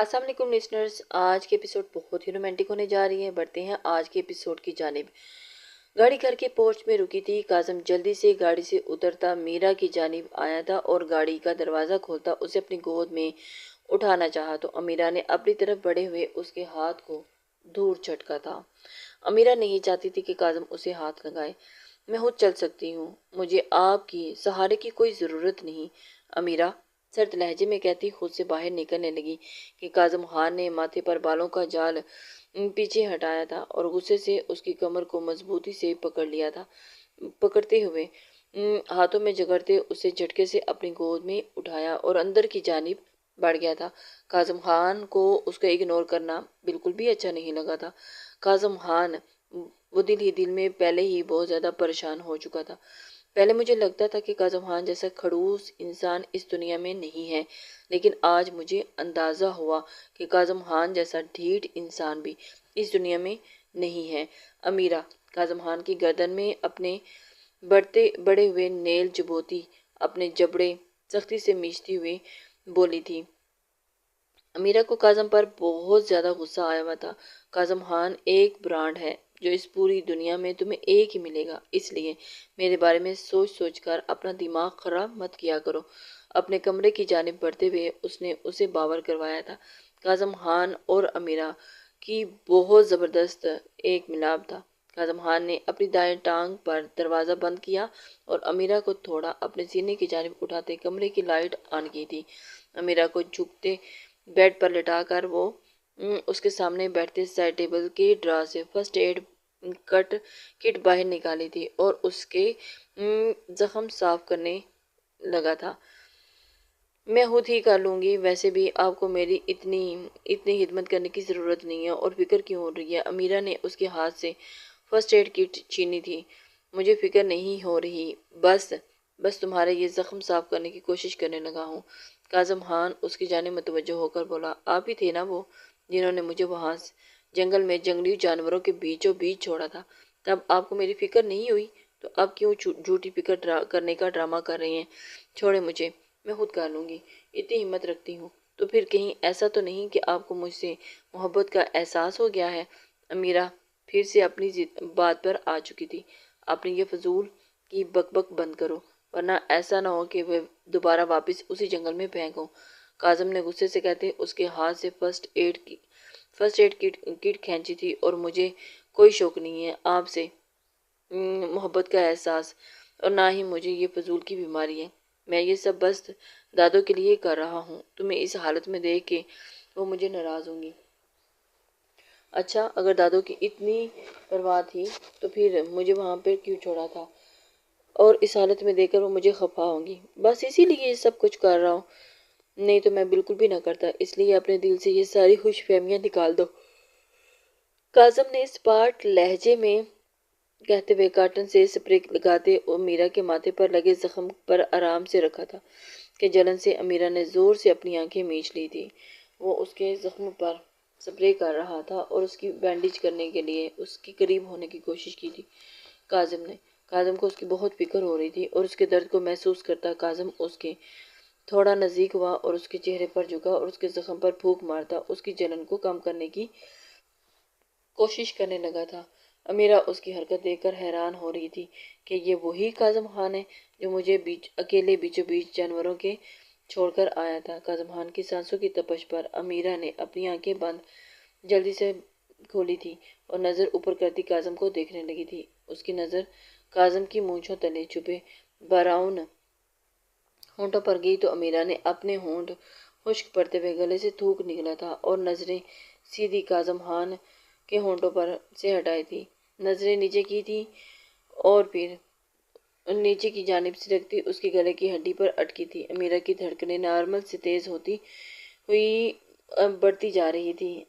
السلام علیکم لسنرز، آج کے ایپیسوڈ بہت ہی رومانٹک ہونے جا رہی ہے۔ بڑھتے ہیں آج کے ایپیسوڈ کی جانب۔ گاڑی گھر کے پورچ میں رکی تھی۔ کاظم جلدی سے گاڑی سے اترتا میرا کی جانب آیا تھا اور گاڑی کا دروازہ کھولتا اسے اپنی گود میں اٹھانا چاہا تو امیرہ نے اپنی طرف بڑھے ہوئے اس کے ہاتھ کو دور جھٹکا تھا۔ امیرہ نہیں چاہتی تھی کہ کاظم اسے ہاتھ لگائے۔ میں خود چل سکتی ہوں، مجھے آپ کی سہارے کی کوئی ضرورت نہیں، امیرہ سرد لہجے میں کہتی خود سے باہر نکلنے لگی کہ کاظم خان نے ماتھے پر بالوں کا جال پیچھے ہٹایا تھا اور غصے سے اس کی کمر کو مضبوطی سے پکڑ لیا تھا۔ پکڑتے ہوئے ہاتھوں میں جگڑتے اسے جھٹکے سے اپنی گود میں اٹھایا اور اندر کی جانب بڑھ گیا تھا۔ کاظم خان کو اس کا اگنور کرنا بالکل بھی اچھا نہیں لگا تھا۔ کاظم خان وہ دل ہی دل میں پہلے ہی بہت زیادہ پریشان ہو چکا تھا۔ پہلے مجھے لگتا تھا کہ کاظم خان جیسا خڑوس انسان اس دنیا میں نہیں ہے، لیکن آج مجھے اندازہ ہوا کہ کاظم خان جیسا ڈھیٹ انسان بھی اس دنیا میں نہیں ہے۔ امیرہ کاظم خان کی گردن میں اپنے بڑے ہوئے نیل چبوتی اپنے جبڑے سختی سے میچتی ہوئی بولی تھی۔ امیرہ کو کاظم پر بہت زیادہ غصہ آیا ہوا تھا۔ کاظم خان ایک برانڈ ہے جو اس پوری دنیا میں تمہیں ایک ہی ملے گا، اس لیے میرے بارے میں سوچ سوچ کر اپنا دماغ خراب مت کیا کرو۔ اپنے کمرے کی جانب بڑھتے ہوئے اس نے اسے باور کروایا تھا۔ کاظم خان اور امیرہ کی بہت زبردست ایک ملاپ تھا۔ کاظم خان نے اپنی دائیں ٹانگ پر دروازہ بند کیا اور امیرہ کو تھوڑا اپنے سینے کی جانب اٹھاتے کمرے کی لائٹ آن کی تھی۔ امیرہ کو جھکتے بیڈ پر لٹا کر وہ اس کے سامنے بیٹھتے سائڈ ٹیبل کے ڈرا سے فرسٹ ایڈ کٹ باہر نکالی تھی اور اس کے زخم صاف کرنے لگا تھا۔ میں خود ہی کر لوں گی، ویسے بھی آپ کو میری اتنی خدمت کرنے کی ضرورت نہیں ہے اور فکر کیوں ہو رہی ہے؟ امیرہ نے اس کے ہاتھ سے فرسٹ ایڈ کٹ چھینی تھی۔ مجھے فکر نہیں ہو رہی، بس تمہارے یہ زخم صاف کرنے کی کوشش کرنے لگا ہوں۔ کاظم خان اس کی جانب متوجہ ہو کر بولا، آپ ہی تھے نا وہ جنہوں نے مجھے وہاں جنگل میں جنگلی جانوروں کے بیچوں بیچ چھوڑا تھا؟ تب آپ کو میری فکر نہیں ہوئی تو اب کیوں جھوٹی فکر کرنے کا ڈرامہ کر رہے ہیں؟ چھوڑے مجھے، میں خود کر لوں گی، اتنی ہمت رکھتی ہوں تو پھر کہیں ایسا تو نہیں کہ آپ کو مجھ سے محبت کا احساس ہو گیا ہے؟ امیرہ پھر سے اپنی بات پر آ چکی تھی۔ اپنی یہ فضول کی بک بک بند کرو، ورنہ ایسا نہ ہو کہ وہ دوبارہ واپس اسی جنگل میں پھینکوں۔ کاظم نے غصے سے کہتے اس کے ہاتھ سے فرسٹ ایڈ کٹ کھینچی تھی، اور مجھے کوئی شوق نہیں ہے آپ سے محبت کا احساس، اور نہ ہی مجھے یہ فضول کی بیماری ہے۔ میں یہ سب بس دادو کے لیے کر رہا ہوں۔ تمہیں اس حالت میں دیکھ کے وہ مجھے ناراض ہوں گی۔ اچھا، اگر دادو کی اتنی پرواہ تھی تو پھر مجھے وہاں پر کیوں چھوڑا تھا؟ اور اس حالت میں دیکھ کر وہ مجھے خفا ہوں گی، بس اسی لیے یہ سب کچھ کر رہا ہوں۔ نہیں تو میں بالکل بھی نہ کرتا، اس لیے اپنے دل سے یہ ساری خوش فہمیاں نکال دو۔ کاظم نے اسپاٹ لہجے میں کہتے ہوئے کاٹن سے سپرے لگاتے امیرہ کے ماتھے پر لگے زخم پر آرام سے رکھا تھا کہ جلن سے امیرہ نے زور سے اپنی آنکھیں میچ لی تھی۔ وہ اس کے زخم پر سپرے کر رہا تھا اور اس کی بینڈیج کرنے کے لیے اس کے قریب ہونے کی کوشش کی تھی۔ کاظم کو اس کی بہت فکر ہو رہی تھی اور اس کے درد کو محسوس کرتا کاظم اس کے تھوڑا نزدیک ہوا اور اس کے چہرے پر جھکا اور اس کے زخم پر پھونک مارتا اس کی جلن کو کم کرنے کی کوشش کرنے لگا تھا۔ امیرہ اس کی حرکت دیکھ کر حیران ہو رہی تھی کہ یہ وہی کاظم خان ہے جو مجھے اکیلے بیچوں بیچ جانوروں کے چھوڑ کر آیا تھا۔ کاظم خان کی سانسوں کی تپش پر امیرہ نے اپنی آنکھیں بند جلدی سے کھولی تھی اور نظر اوپر کرتی کاظم کو دیکھنے لگی تھی۔ اس کی نظر کاظم کی مونچھوں تلے چھپے براؤن ہونٹوں پر گئی تو امیرہ نے اپنے ہونٹ خشک پڑتے ہوئے گلے سے تھوک نکلا تھا اور نظریں سیدھی کاظم خان کے ہونٹوں پر سے ہٹائی تھی۔ نظریں نیچے کی تھی اور پھر نیچے کی جانب سرکتی اس کے گلے کی ہڈی پر اٹکی تھی۔ امیرہ کی دھڑکنیں نارمل سے تیز ہوتی ہوئی بڑھتی جا رہی تھی۔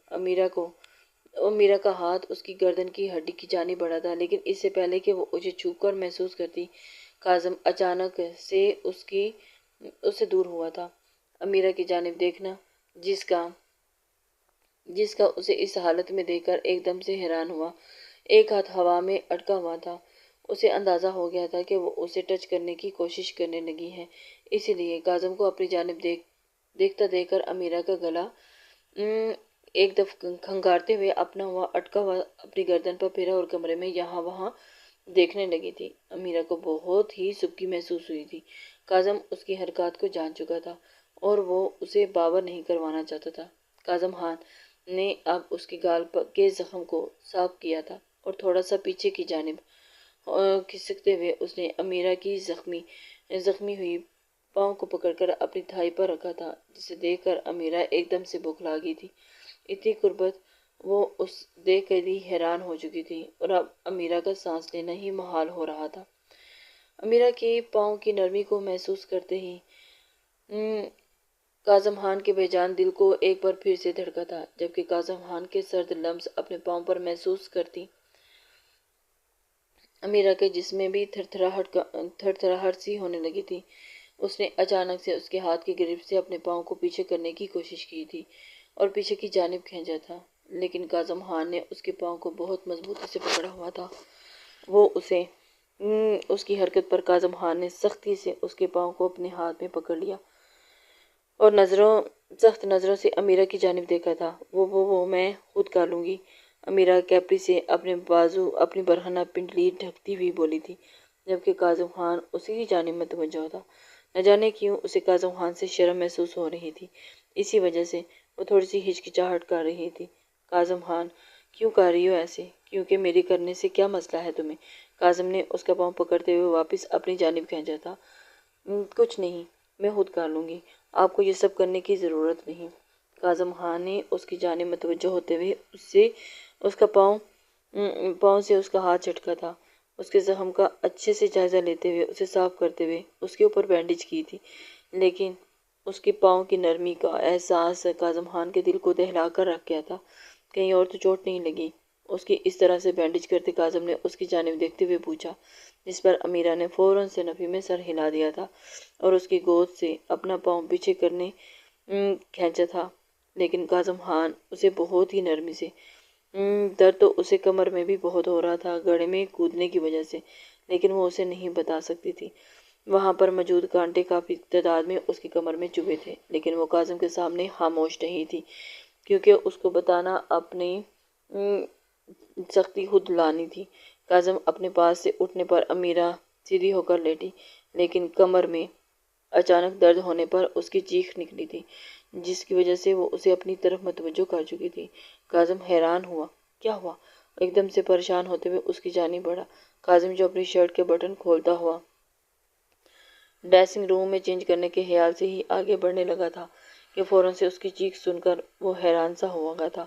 امیرہ کا ہاتھ اس کی گردن کی ہڈی کی جانب بڑھا تھا، لیکن اس سے پہلے کہ وہ اسے چھو کر محسوس کرتی، کاظم اچانک سے اس سے دور ہوا تھا۔ امیرہ کی جانب دیکھنا جس کا اسے اس حالت میں دیکھ کر ایک دم سے حیران ہوا۔ ایک ہاتھ ہوا میں اٹکا ہوا تھا۔ اسے اندازہ ہو گیا تھا کہ وہ اسے ٹچ کرنے کی کوشش کرنے لگی ہے، اسی لیے کاظم کو اپنی جانب دیکھتا دیکھ کر امیرہ کا گلا ایک دفعہ کھنگارتے ہوئے اپنا ہوا اٹکا ہوا اپنی گردن پر پھیرا اور کمرے میں یہاں وہاں دیکھنے لگی تھی۔ امیرہ کو بہت ہی سبکی محسوس ہوئی تھی۔ کاظم اس کی حرکات کو جان چکا تھا اور وہ اسے باور نہیں کروانا چاہتا تھا۔ کاظم خان نے اب اس کے گال کے زخم کو صاف کیا تھا اور تھوڑا سا پیچھے کی جانب کھسکتے ہوئے اس نے امیرہ کی زخمی ہوئی پاؤں کو پکڑ کر اپنی تھائی پر رکھا تھا، جسے دیکھ کر امیرہ ایک دم سے بوکھلا گئی تھی۔ اتنی قربت وہ اس دیکھ کر ہی حیران ہو چکی تھی اور اب امیرہ کا سانس لینا ہی محال ہو رہا تھا۔ امیرہ کے پاؤں کی نرمی کو محسوس کرتے ہی کاظم خان کے بے جان دل کو ایک بار پھر سے دھڑکا تھا، جبکہ کاظم خان کے سرد لمس اپنے پاؤں پر محسوس کرتی امیرہ کے جسم میں بھی تھرتھراہٹ سی ہونے لگی تھی۔ اس نے اچانک سے اس کے ہاتھ کی گرفت سے اپنے پاؤں کو پیچھے کرنے کی کوشش کی تھی اور پیچھے کی جانب کھینچا تھا، لیکن کاظم خان نے اس کے پاؤں کو بہت مضبوطی سے پکڑا ہوا تھا۔ وہ اس کی حرکت پر کاظم خان نے سختی سے اس کے پاؤں کو اپنے ہاتھ میں پکڑ لیا اور سخت نظروں سے امیرہ کی جانب دیکھا تھا۔ وہ میں خود کر لوں گی، امیرہ کیپری سے اپنے بازو اپنی برہنہ پنڈلی ڈھکتی ہوئی بولی تھی، جبکہ کاظم خان اسی کی جانب متوجہ تھا۔ نہ جانے کیوں اسے کاظم خان سے شرم محسوس ہو رہی تھی، اسی وجہ سے وہ تھوڑی سی ہچکچاہٹ کر رہی تھی۔ کاظم خان، کیوں کر رہی ہو ایسے؟ کیونکہ میری کرنے سے کیا مسئلہ ہے تمہیں؟ کاظم نے اس کا پاؤں پکڑتے ہوئے واپس اپنی جانب کھینچا تھا۔ کچھ نہیں، میں خود کر لوں گی، آپ کو یہ سب کرنے کی ضرورت نہیں۔ کاظم خان نے اس کی جانب متوجہ ہوتے ہوئے اس کا پاؤں سے اس کا ہاتھ جھٹکا تھا۔ اس کے زخم کا اچھے سے جائزہ لیتے ہوئے اسے صاف کرتے ہوئے اس کے اوپر بینڈیج کی تھی، لیکن اس کے پاؤں کی نرمی کا احساس کاظم خان کے دل کو دہلا کر رکھ گیا تھا۔ کہیں اور تو چوٹ نہیں لگی؟ اس کی اس طرح سے بینڈیج کرتے کاظم نے اس کی جانب دیکھتے ہوئے پوچھا، جس پر امیرہ نے فوراً سے نفی میں سر ہلا دیا تھا اور اس کی گود سے اپنا پاؤں پیچھے کرنے کھینچا تھا، لیکن کاظم خان اسے بہت ہی نرمی سے درد تو اسے کمر میں بھی بہت ہو رہا تھا گڑھے میں کودنے کی وجہ سے، لیکن وہ اسے نہیں بتا سکتی تھی۔ وہاں پر موجود کانٹے کافی تعداد میں اس کی کمر میں چبھے تھے، لیکن وہ کاظم کے سامنے خاموش نہیں تھی، کیونکہ اس کو بتانا اپنی سختی خود لانی تھی۔ کاظم اپنے پاس سے اٹھنے پر امیرہ سیدھی ہو کر لیٹی، لیکن کمر میں اچانک درد ہونے پر اس کی چیخ نکلی تھی، جس کی وجہ سے وہ اسے اپنی طرف متوجہ کر چکی تھی۔ کاظم حیران ہوا، کیا ہوا؟ ایک دم سے پریشان ہوتے ہوئے اس کی جانب بڑھا۔ کاظم جو اپنی شرٹ کے بٹن کھولتا ہوا ڈریسنگ روم میں چینج کرنے کے خیال سے ہی آگے بڑھنے لگا تھا کہ فوراً سے اس کی چیخ سن کر وہ حیران سا ہو گیا تھا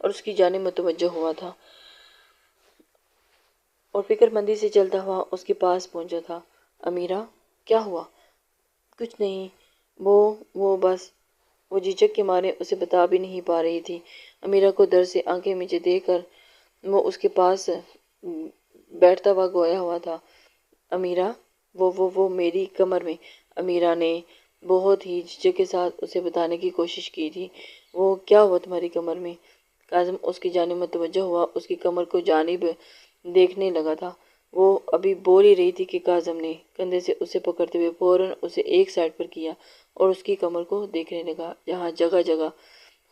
اور اس کی جانب متوجہ ہوا تھا اور فکر مندی سے چلتا ہوا اس کے پاس پہنچا تھا۔ امیرہ، کیا ہوا؟ کچھ نہیں، بس وہ جھجک کے مارے اسے بتا بھی نہیں پا رہی تھی۔ امیرہ کو درد سے آنکھیں میچے دیکھ کر وہ اس کے پاس بیٹھتا ہوا گویا ہوا تھا۔ امیرہ، وہ میری کمر میں۔ امیرہ نے بہت ہی جھجک کے ساتھ اسے بتانے کی کوشش کی تھی۔ وہ کیا ہوا تمہاری کمر میں؟ کاظم اس کی جانب متوجہ ہوا، اس کی کمر کو جانب دیکھنے لگا تھا۔ وہ ابھی بول ہی رہی تھی کہ کاظم نے کندھے سے اسے پکڑتے ہوئے فوراً اسے ایک سائڈ پر کیا اور اس کی کمر کو دیکھنے لگا، جہاں جگہ جگہ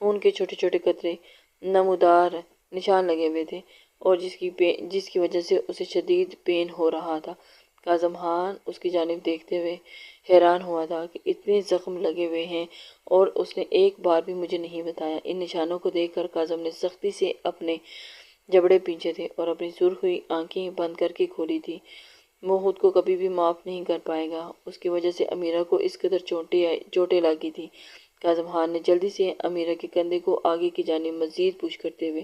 خون کے چھوٹے چھوٹے قطرے نمودار نشان لگے ہوئے تھے اور جس کی وجہ سے اسے شدید پین ہو رہا تھا۔ کاظم خان اس کی جانب دیکھتے ہوئے حیران ہوا تھا کہ اتنے زخم لگے ہوئے ہیں اور اس نے ایک بار بھی مجھے نہیں بتایا۔ ان نشانوں کو دیکھ کر کاظم نے سختی سے اپنے جبڑے پیچھے تھے اور اپنی سرخ ہوئی آنکھیں بند کر کے کھولی تھی۔ وہ خود کو کبھی بھی معاف نہیں کر پائے گا، اس کی وجہ سے امیرہ کو اس قدر چوٹیں لگی تھی۔ کاظم خان نے جلدی سے امیرہ کے کندھے کو آگے کی جانب مزید پش کرتے ہوئے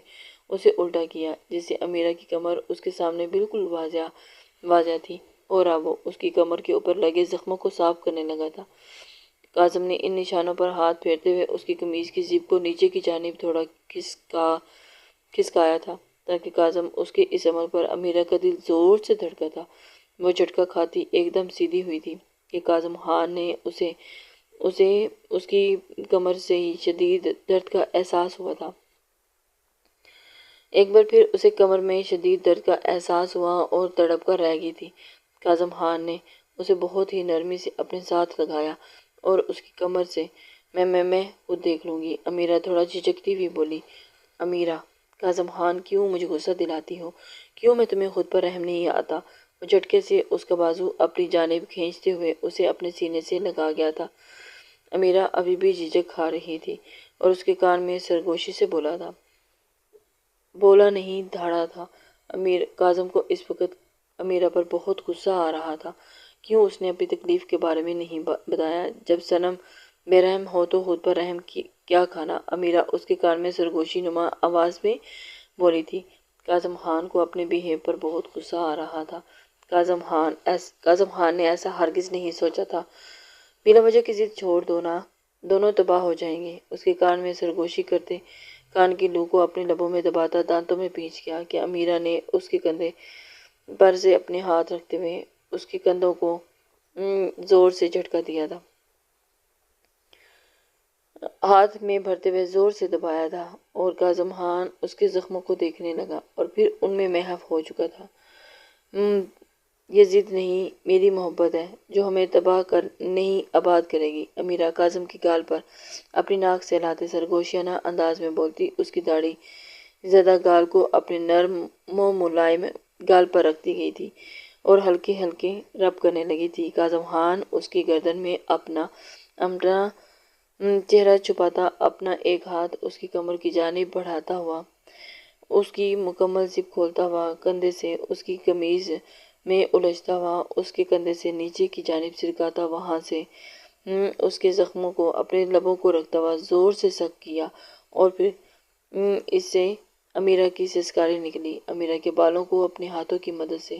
اسے الٹا کیا، جس سے امیرہ کی کمر اس کے سامنے بالکل واضح تھی اور اب وہ اس کی کمر کے اوپر لگے زخموں کو صاف کرنے لگا تھا۔ کاظم نے ان نشانوں پر ہاتھ پھیرتے ہوئے اس کی قمیض کی زپ کو نیچے کی جانب تھوڑا کھسکایا تھا، تاکہ کاظم اس کے اس عمل پر امیرہ کا دل زور سے دھڑکا تھا۔ وہ جھٹکا کھاتی ایک دم سیدھی ہوئی تھی کہ کاظم خان نے اسے اس کی کمر سے ہی شدید درد کا احساس ہوا تھا۔ ایک بار پھر اسے کمر میں شدید درد کا احساس ہوا اور تڑپ کر رہ گئی تھی۔ کاظم خان نے اسے بہت ہی نرمی سے اپنے ساتھ لگایا اور اس کی کمر سے میں خود دیکھ لوں گی، امیرہ تھوڑا جھجکتی ہوئی بولی۔ امیرہ، کاظم خان کیوں مجھے غصہ دلاتی ہو؟ کیوں میں تمہیں خود پر رحم نہیں آتا؟ وہ جھٹکے سے اس کا بازو اپنی جانب کھینچتے ہوئے اسے اپنے سینے سے لگا گیا تھا۔ امیرہ ابھی بھی جھجک کھا رہی تھی اور اس کے کان میں سرگوشی سے بولا نہیں دھاڑا تھا۔ کاظم کو اس وقت امیرہ پر بہت غصہ آ رہا تھا۔ کیوں اس نے اپنی تکلیف کے بارے میں نہیں بتایا؟ جب صنم بے رحم ہو تو خود پر رحم کیا کھانا؟ امیرہ اس کے کان میں سرگوشی نما آواز میں بولی تھی۔ کاظم خان کو اپنے بیہیو پر بہت غصہ آ رہا تھا۔ کاظم خان نے ایسا ہرگز نہیں سوچا تھا۔ بلا وجہ کی ضد چھوڑ دو نا، دونوں تباہ ہو جائیں گے۔ اس کے کان میں سرگوشی کرتے، کان کی لو کو اپنے لبوں میں دباتا دانتوں میں پیچ گیا کہ امیرہ نے اس کے کندھے پر سے اپنے ہاتھ رکھتے ہوئے اس کے کندھوں کو زور سے جھٹکا دیا تھا، ہاتھ میں بھرتے ہوئے زور سے دبایا تھا، اور کاظم خان اس کے زخموں کو دیکھنے لگا اور پھر ان میں محو ہو چکا تھا۔ یہ ضد نہیں، میری محبت ہے جو ہمیں نہیں آباد کرے گی۔ امیرہ کاظم کی گال پر اپنی ناک سے ہلاتے سرگوشیانہ انداز میں بولتی، اس کی داڑھی زدہ گال کو اپنے نرم و ملائم گال پر رکھتی گئی تھی اور ہلکے ہلکے رب کرنے لگی تھی۔ کاظم خان اس کی گردن میں اپنا چہرہ چھپاتا، اپنا ایک ہاتھ اس کی کمر کی جانب بڑھاتا ہوا، اس کی مکمل زپ کھولتا ہوا، کندھے سے اس کی قمیض میں الجھتا ہوا، اس کے کندھے سے نیچے کی جانب سرکاتا، وہاں سے اس کے زخموں کو اپنے لبوں کو رکھتا ہوا زور سے سک کیا، اور پھر اس سے امیرہ کی سسکاری نکلی۔ امیرہ کے بالوں کو اپنے ہاتھوں کی مدد سے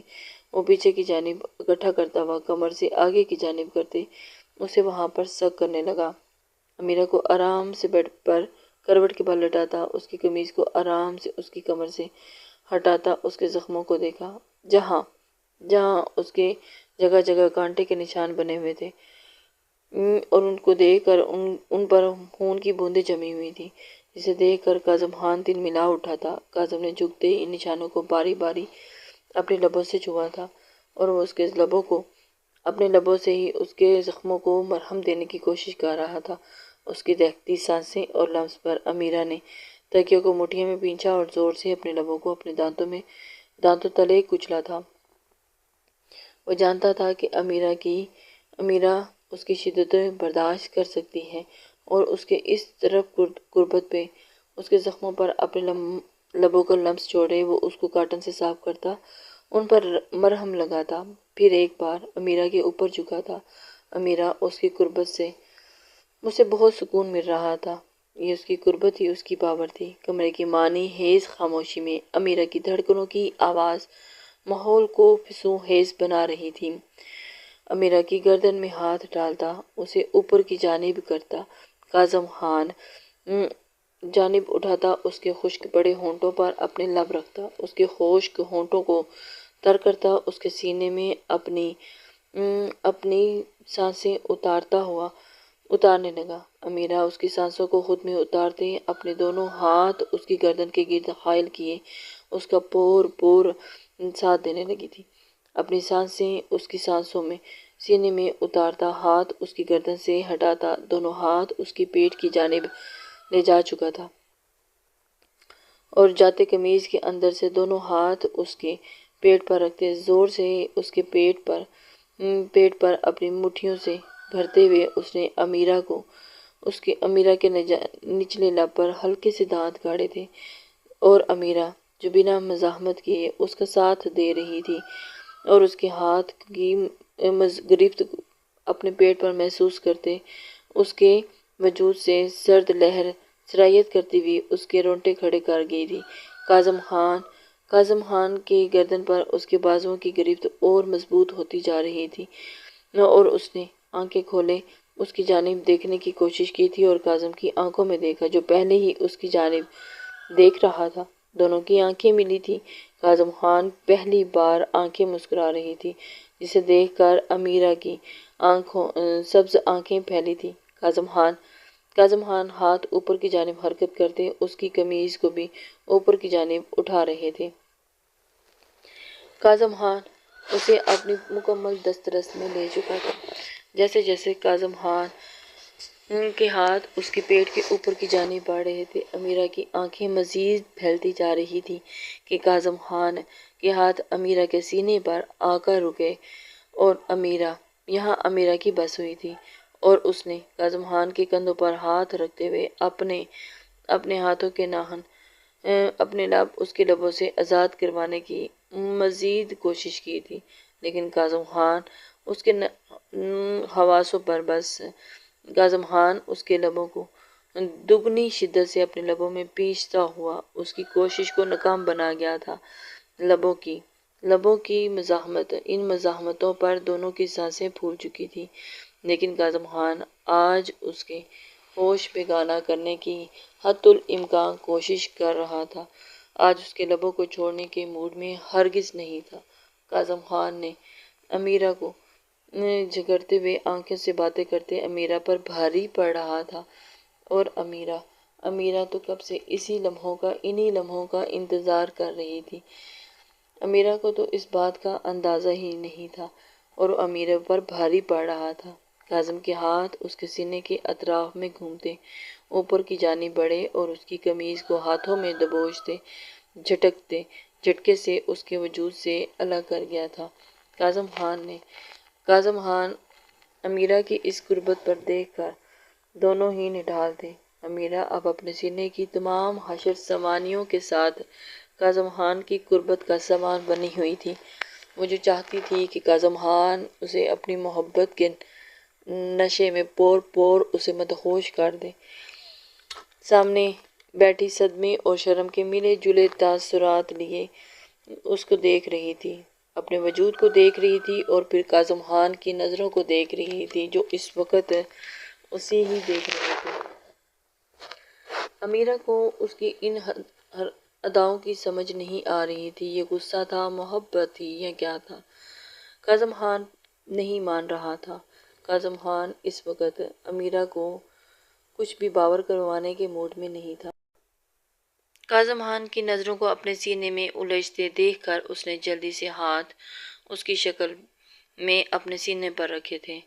وہ پیچھے کی جانب اکٹھا کرتا ہوا، کمر سے آگے کی جانب کرتے اسے وہاں پر سک کرنے لگا۔ امیرہ کو آرام سے بیڈ پر کروٹ کے بل لٹاتا، اس کی قمیض کو آرام سے اس کی کمر سے ہٹاتا، اس کے زخموں کو دیکھا جہاں اس کے جگہ جگہ کانٹے کے نشان بنے ہوئے تھے، اور ان کو دیکھ کر ان پر خون کی بوندیں جمی ہوئی تھی، جسے دیکھ کر کاظم خان دل ملا اٹھا تھا۔ کاظم نے جھکتے ان نشانوں کو باری باری اپنے لبوں سے چھوا تھا، اور وہ اس کے لبوں کو اپنے لبوں سے ہی اس کے زخموں کو مرہم دینے کی کوشش کر رہا تھا۔ اس کی دہکتی سانسیں اور لمس پر امیرہ نے تکیوں کو مٹھیوں میں بھینچا اور زور سے اپنے لبوں کو اپنے دانتوں تلے کچلا تھا۔ وہ جانتا تھا کہ امیرہ اس کی شدت برداشت کر سکتی ہے، اور اس کے اس طرف قربت پہ اس کے زخموں پر اپنے لبوں کا لمس چھوڑے وہ اس کو کاٹن سے صاف کرتا، ان پر مرہم لگاتا، پھر ایک بار امیرہ کے اوپر جھکا تھا۔ امیرہ اس کی قربت سے مجھے بہت سکون مل رہا تھا، یہ اس کی قربت ہی اس کی پاور تھی۔ کمرے کی معنی خیز خاموشی میں امیرہ کی دھڑکنوں کی آواز ماحول کو فسوں خیز بنا رہی تھی۔ امیرہ کی گردن میں ہاتھ ڈالتا، اسے اوپر کی جانب کرتا، کاظم خان جانب اٹھاتا، اس کے خشک بڑے ہونٹوں پر اپنے لب رکھتا، اس کے خشک ہونٹوں کو تر کرتا، اس کے سینے میں اپنی سانسیں اتارنے لگا۔ امیرہ اس کی سانسوں کو خود میں اتارتے اپنے دونوں ہاتھ اس کی گردن کے گرد حائل کیے اس کا پور ساتھ دینے لگی تھی۔ اپنی سانسیں اس کی سانسوں میں سینے میں اتارتا، ہاتھ اس کی گردن سے ہٹاتا، دونوں ہاتھ اس کی پیٹ کی جانب لے جا چکا تھا، اور جاتے قمیض کے اندر سے دونوں ہاتھ اس کے پیٹ پر رکھتے زور سے اس کے پیٹ پر اپنی مٹھیوں سے بھرتے ہوئے اس نے امیرہ کے نچلے لب پر ہلکے سے دانت گاڑے تھے، اور امیرہ جو بنا مزاحمت کیے اس کا ساتھ دے رہی تھی اور اس کے ہاتھ کی گرفت اپنے پیٹ پر محسوس کرتے اس کے وجود سے سرد لہر سرایت کرتی ہوئی اس کے رونگٹے کھڑے کر گئی تھی۔ کاظم خان کی گردن پر اس کے بازوؤں کی گرفت اور مضبوط ہوتی جا رہی تھی، اور اس نے آنکھیں کھولے اس کی جانب دیکھنے کی کوشش کی تھی، اور کاظم کی آنکھوں میں دیکھا جو پہلے ہی اس کی جانب دیکھ رہا تھا۔ دونوں کی آنکھیں ملی تھی۔ کاظم خان پہلی بار آنکھیں مسکرا رہی تھی، جسے دیکھ کر امیرہ کی سبز آنکھیں پھیلی تھی۔ کاظم خان ہاتھ اوپر کی جانب حرکت کرتے اس کی قمیض کو بھی اوپر کی جانب اٹھا رہے تھے۔ کاظم خان اسے اپنی مکمل دسترس میں لے چکا تھا۔ جیسے جیسے کاظم خان کے ہاتھ اس کے پیٹ کے اوپر کی جانب بڑھ رہے تھے۔ امیرہ کی آنکھیں مزید پھیلتی جا رہی تھی کہ کاظم خان کے ہاتھ امیرہ کے سینے پر آ کر رکے اور یہاں امیرہ کی بس ہوئی تھی اور اس نے کاظم خان کے کندھوں پر ہاتھ رکھتے ہوئے اپنے ہاتھوں کے ناخن اپنے لب اس کے لبوں سے آزاد کروانے کی مزید کوشش کی تھی، لیکن کاظم خان اس کے حواسوں پر بس کاظم خان اس کے لبوں کو دگنی شدت سے اپنے لبوں میں پیچتا ہوا اس کی کوشش کو ناکام بنا گیا تھا۔ لبوں کی مزاحمت، ان مزاحمتوں پر دونوں کی سانسیں پھول چکی تھی، لیکن کاظم خان آج اس کے ہوش بیگانہ کرنے کی حتی الامکان کوشش کر رہا تھا، آج اس کے لبوں کو چھوڑنے کے موڈ میں ہرگز نہیں تھا۔ کاظم خان نے امیرہ کو جھکڑتے ہوئے آنکھوں سے باتیں کرتے امیرہ پر بھاری پڑ رہا تھا، اور امیرہ تو کب سے انہی لمحوں کا انتظار کر رہی تھی۔ امیرہ کو تو اس بات کا اندازہ ہی نہیں تھا اور وہ امیرہ پر بھاری پڑ رہا تھا۔ کاظم کے ہاتھ اس کے سینے کے اطراف میں گھومتے اوپر کی جانب بڑھے اور اس کی قمیض کو ہاتھوں میں دبوچتے جھٹکے سے اس کے وجود سے الگ کر گیا تھا۔ کاظم خان امیرہ کی اس قربت پر دیکھ کر دونوں ہی نڈھال تھے۔ امیرہ اب اپنے سینے کی تمام حشر سوانیوں کے ساتھ کاظم خان کی قربت کا سامان بنی ہوئی تھی۔ وہ جو چاہتی تھی کہ کاظم خان اسے اپنی محبت کے نشے میں پور اسے مدہوش کر دے۔ سامنے بیٹھی صدمے اور شرم کے ملے جلے تاثرات لیے اس کو دیکھ رہی تھی، اپنے وجود کو دیکھ رہی تھی اور پھر کاظم خان کی نظروں کو دیکھ رہی تھی جو اس وقت اسے ہی دیکھ رہے تھے۔ امیرہ کو اس کی ان اداؤں کی سمجھ نہیں آ رہی تھی، یہ غصہ تھا، محبت تھی یا کیا تھا؟ کاظم خان نہیں مان رہا تھا۔ کاظم خان اس وقت امیرہ کو کچھ بھی باور کروانے کے موڈ میں نہیں تھا۔ کاظم خان کی نظروں کو اپنے سینے میں الجھتے دیکھ کر اس نے جلدی سے ہاتھ اس کی شکل میں اپنے سینے پر رکھے تھے۔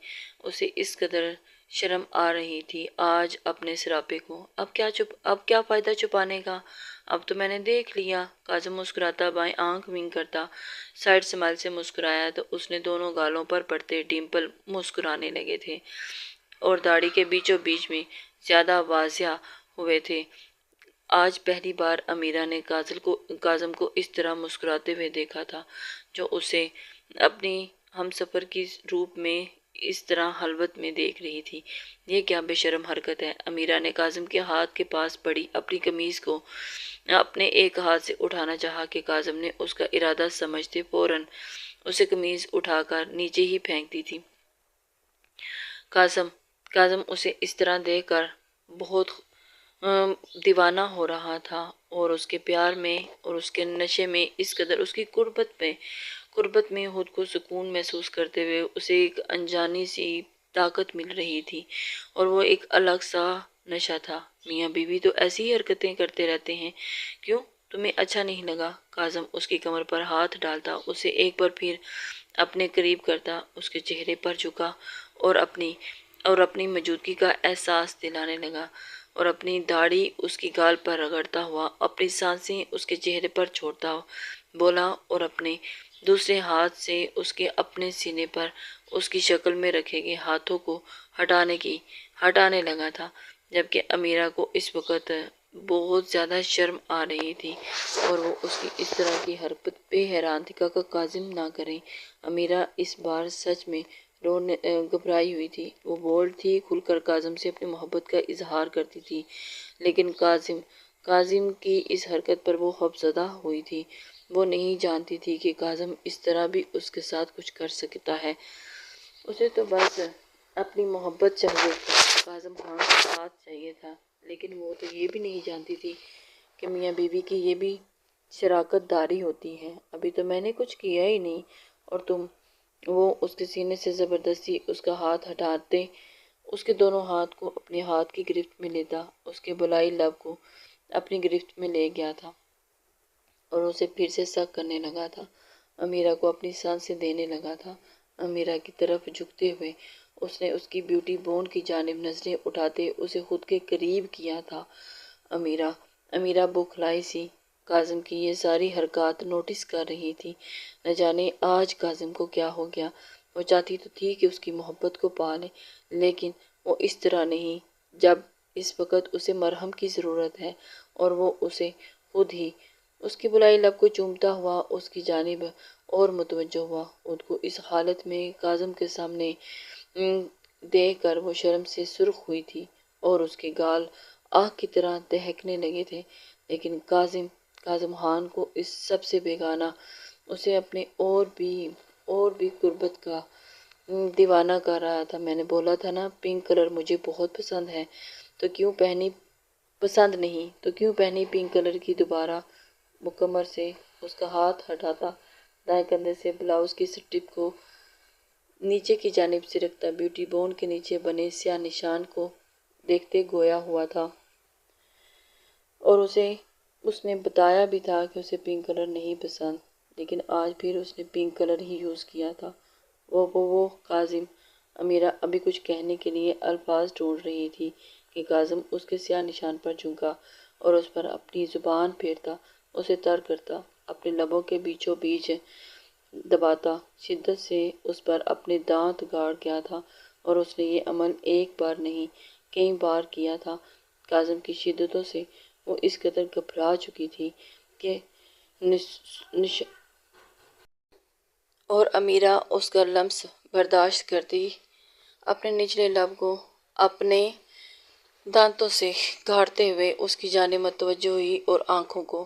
اسے اس قدر شرم آ رہی تھی آج اپنے سراپے کو۔ اب کیا فائدہ چھپانے کا، اب تو میں نے دیکھ لیا۔ کاظم مسکراتا بائیں آنکھ ونک کرتا سائڈ اسمائل سے مسکرایا تو اس نے دونوں گالوں پر پڑتے ڈمپل مسکرانے لگے تھے اور داڑھی کے بیچوں بیچ میں زیادہ واضح ہوئے تھے۔ آج پہلی بار امیرہ نے کاظم کو اس طرح مسکراتے ہوئے دیکھا تھا، جو اسے اپنی ہمسفر کی روپ میں اس طرح خلوت میں دیکھ رہی تھی۔ یہ کیا بے شرم حرکت ہے؟ امیرہ نے کاظم کے ہاتھ کے پاس پڑی اپنی قمیض کو اپنے ایک ہاتھ سے اٹھانا چاہا کہ کاظم نے اس کا ارادہ سمجھتے فوراً اسے قمیض اٹھا کر نیچے ہی پھینک دی تھی۔ کاظم اسے اس طرح دیکھ کر بہت دیوانہ ہو رہا تھا اور اس کے پیار میں اور اس کے نشے میں اس قدر اس کی قربت میں خود کو سکون محسوس کرتے ہوئے اسے ایک انجانی سی طاقت مل رہی تھی اور وہ ایک الگ سا نشہ تھا۔ میاں بیوی تو ایسی ہی حرکتیں کرتے رہتے ہیں، کیوں تمہیں اچھا نہیں لگا؟ کاظم اس کی کمر پر ہاتھ ڈالتا اسے ایک بار پھر اپنے قریب کرتا اس کے چہرے پر جھکا اور اپنی موجودگی کا احساس دلانے لگا اور اپنی داڑھی اس کی گال پر رگڑتا ہوا اپنی سانسیں اس کے چہرے پر چھوڑتا بولا اور اپنے دوسرے ہاتھ سے اس کے اپنے سینے پر اس کی شکل میں رکھے گئے ہاتھوں کو ہٹانے لگا تھا، جبکہ امیرہ کو اس وقت بہت زیادہ شرم آ رہی تھی اور وہ اس کی اس طرح کی حرکت پہ حیران تھی۔ کاکا کاظم نہ کریں۔ امیرہ اس بار سچ میں گھبرائی ہوئی تھی۔ وہ بولڈ تھی، کھل کر کاظم سے اپنی محبت کا اظہار کرتی تھی، لیکن کاظم کی اس حرکت پر وہ خوفزدہ ہوئی تھی۔ وہ نہیں جانتی تھی کہ کاظم اس طرح بھی اس کے ساتھ کچھ کر سکتا ہے۔ اسے تو بس اپنی محبت چاہیے تھی، کاظم خان کا ساتھ چاہیے تھا، لیکن وہ تو یہ بھی نہیں جانتی تھی کہ میاں بیوی کی یہ بھی شراکت داری ہوتی ہے۔ ابھی تو میں نے کچھ کیا ہی نہیں اور وہ اس کے سینے سے زبردستی اس کا ہاتھ ہٹاتے اس کے دونوں ہاتھ کو اپنے ہاتھ کی گرفت میں لیتا اس کے بلائی لب کو اپنی گرفت میں لے گیا تھا اور اسے پھر سے سخت کرنے لگا تھا۔ امیرہ کو اپنی سانسیں دینے لگا تھا، امیرہ کی طرف جھکتے ہوئے اس نے اس کی بیوٹی بون کی جانب نظریں اٹھاتے اسے خود کے قریب کیا تھا۔ امیرہ بوکھلائی سی کاظم کی یہ ساری حرکات نوٹس کر رہی تھی۔ نہ جانے آج کاظم کو کیا ہو گیا۔ وہ چاہتی تو تھی کہ اس کی محبت کو پا لے، لیکن وہ اس طرح نہیں جب اس وقت اسے مرہم کی ضرورت ہے، اور وہ اسے خود ہی۔ اس کی بلائی لب کو چومتا ہوا اس کی جانب اور متوجہ ہوا۔ خود کو اس حالت میں کاظم کے سامنے دیکھ کر وہ شرم سے سرخ ہوئی تھی اور اس کے گال آگ کی طرح دہکنے لگے تھے، لیکن کاظم خان کو اس سب سے بیگانہ، اسے اپنے اور بھی قربت کا دیوانہ کر رہا تھا۔ میں نے بولا تھا نا پنک کلر مجھے بہت پسند ہے، تو کیوں پہنی پنک کلر کی؟ دوبارہ وہ کمر سے اس کا ہاتھ ہٹاتا، دائیں کندھے سے بلاؤز کی سٹرپ کو نیچے کی جانب سے رکھتا، بیوٹی بون کے نیچے بنے سیاہ نشان کو دیکھتے گویا ہوا تھا۔ اور اس نے بتایا بھی تھا کہ اسے پنک کلر نہیں پسند، لیکن آج پھر اس نے پنک کلر ہی یوز کیا تھا۔ وہ کاظم! امیرہ ابھی کچھ کہنے کے لیے الفاظ ڈھونڈ رہی تھی کہ کاظم اس کے سیاہ نشان پر جھکا اور اس پر اپنی زبان پھیرتا، اسے تر کرتا، اپنے لبوں کے بیچوں بیچ دباتا، شدت سے اس پر اپنے دانت گاڑ گیا تھا، اور اس نے یہ عمل ایک بار نہیں کئی بار کیا تھا۔ کاظم کی شدتوں سے وہ اس قدر گھبرا چکی تھی کہ اور امیرہ اس کا لمس برداشت کرتی، اپنے نچلے لب کو اپنے دانتوں سے گاڑتے ہوئے اس کی جانب متوجہ ہوئی اور آنکھوں کو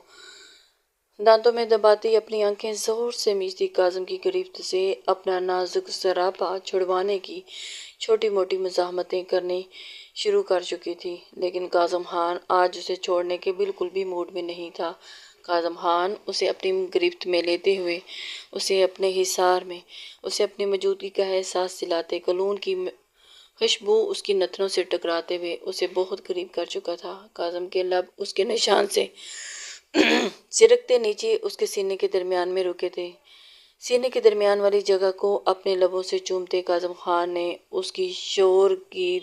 دانتوں میں دباتی اپنی آنکھیں زور سے میچتی کاظم کی گرفت سے اپنا نازک سراپا چھڑوانے کی چھوٹی موٹی مزاحمتیں کرنی شروع کر چکی تھی، لیکن کاظم خان آج اسے چھوڑنے کے بالکل بھی موڈ میں نہیں تھا۔ کاظم خان اسے اپنی گرفت میں لیتے ہوئے اسے اپنے حصار میں اسے اپنی موجودگی کا احساس دلاتے، کلون کی خوشبو اس کی نتنوں سے ٹکراتے ہوئے اسے بہت قریب کر چکا تھا۔ کاظم کے لب اس کے نشان سے سرکتے نیچے اس کے سینے کے درمیان میں رکے تھے۔ سینے کے درمیان والی جگہ کو اپنے لبوں سے چومتے کاظم خان نے اس کی شور کی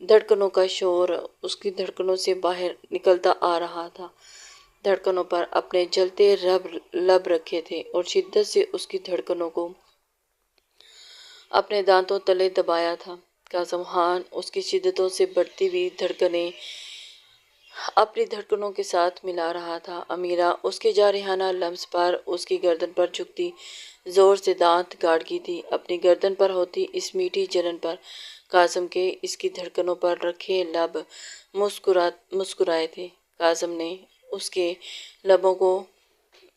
دھڑکنوں کا شور اس کی دھڑکنوں سے باہر نکلتا آ رہا تھا، دھڑکنوں پر اپنے جلتے لب رکھے تھے اور شدت سے اس کی دھڑکنوں کو اپنے دانتوں تلے دبایا تھا۔ کاظم خان اس کی شدتوں سے بڑھتی ہوئی دھڑکنیں اپنی دھڑکنوں کے ساتھ ملا رہا تھا۔ امیرہ اس کے جارحانہ لمس پر اس کی گردن پر جھکتی، زور سے دانت گاڑتی تھی، اپنی گردن پر ہوتی اس میٹھی جلن پر۔ کاظم کے اس کی دھڑکنوں پر رکھے لب مسکرائے تھے۔ کاظم نے اس کے لبوں کو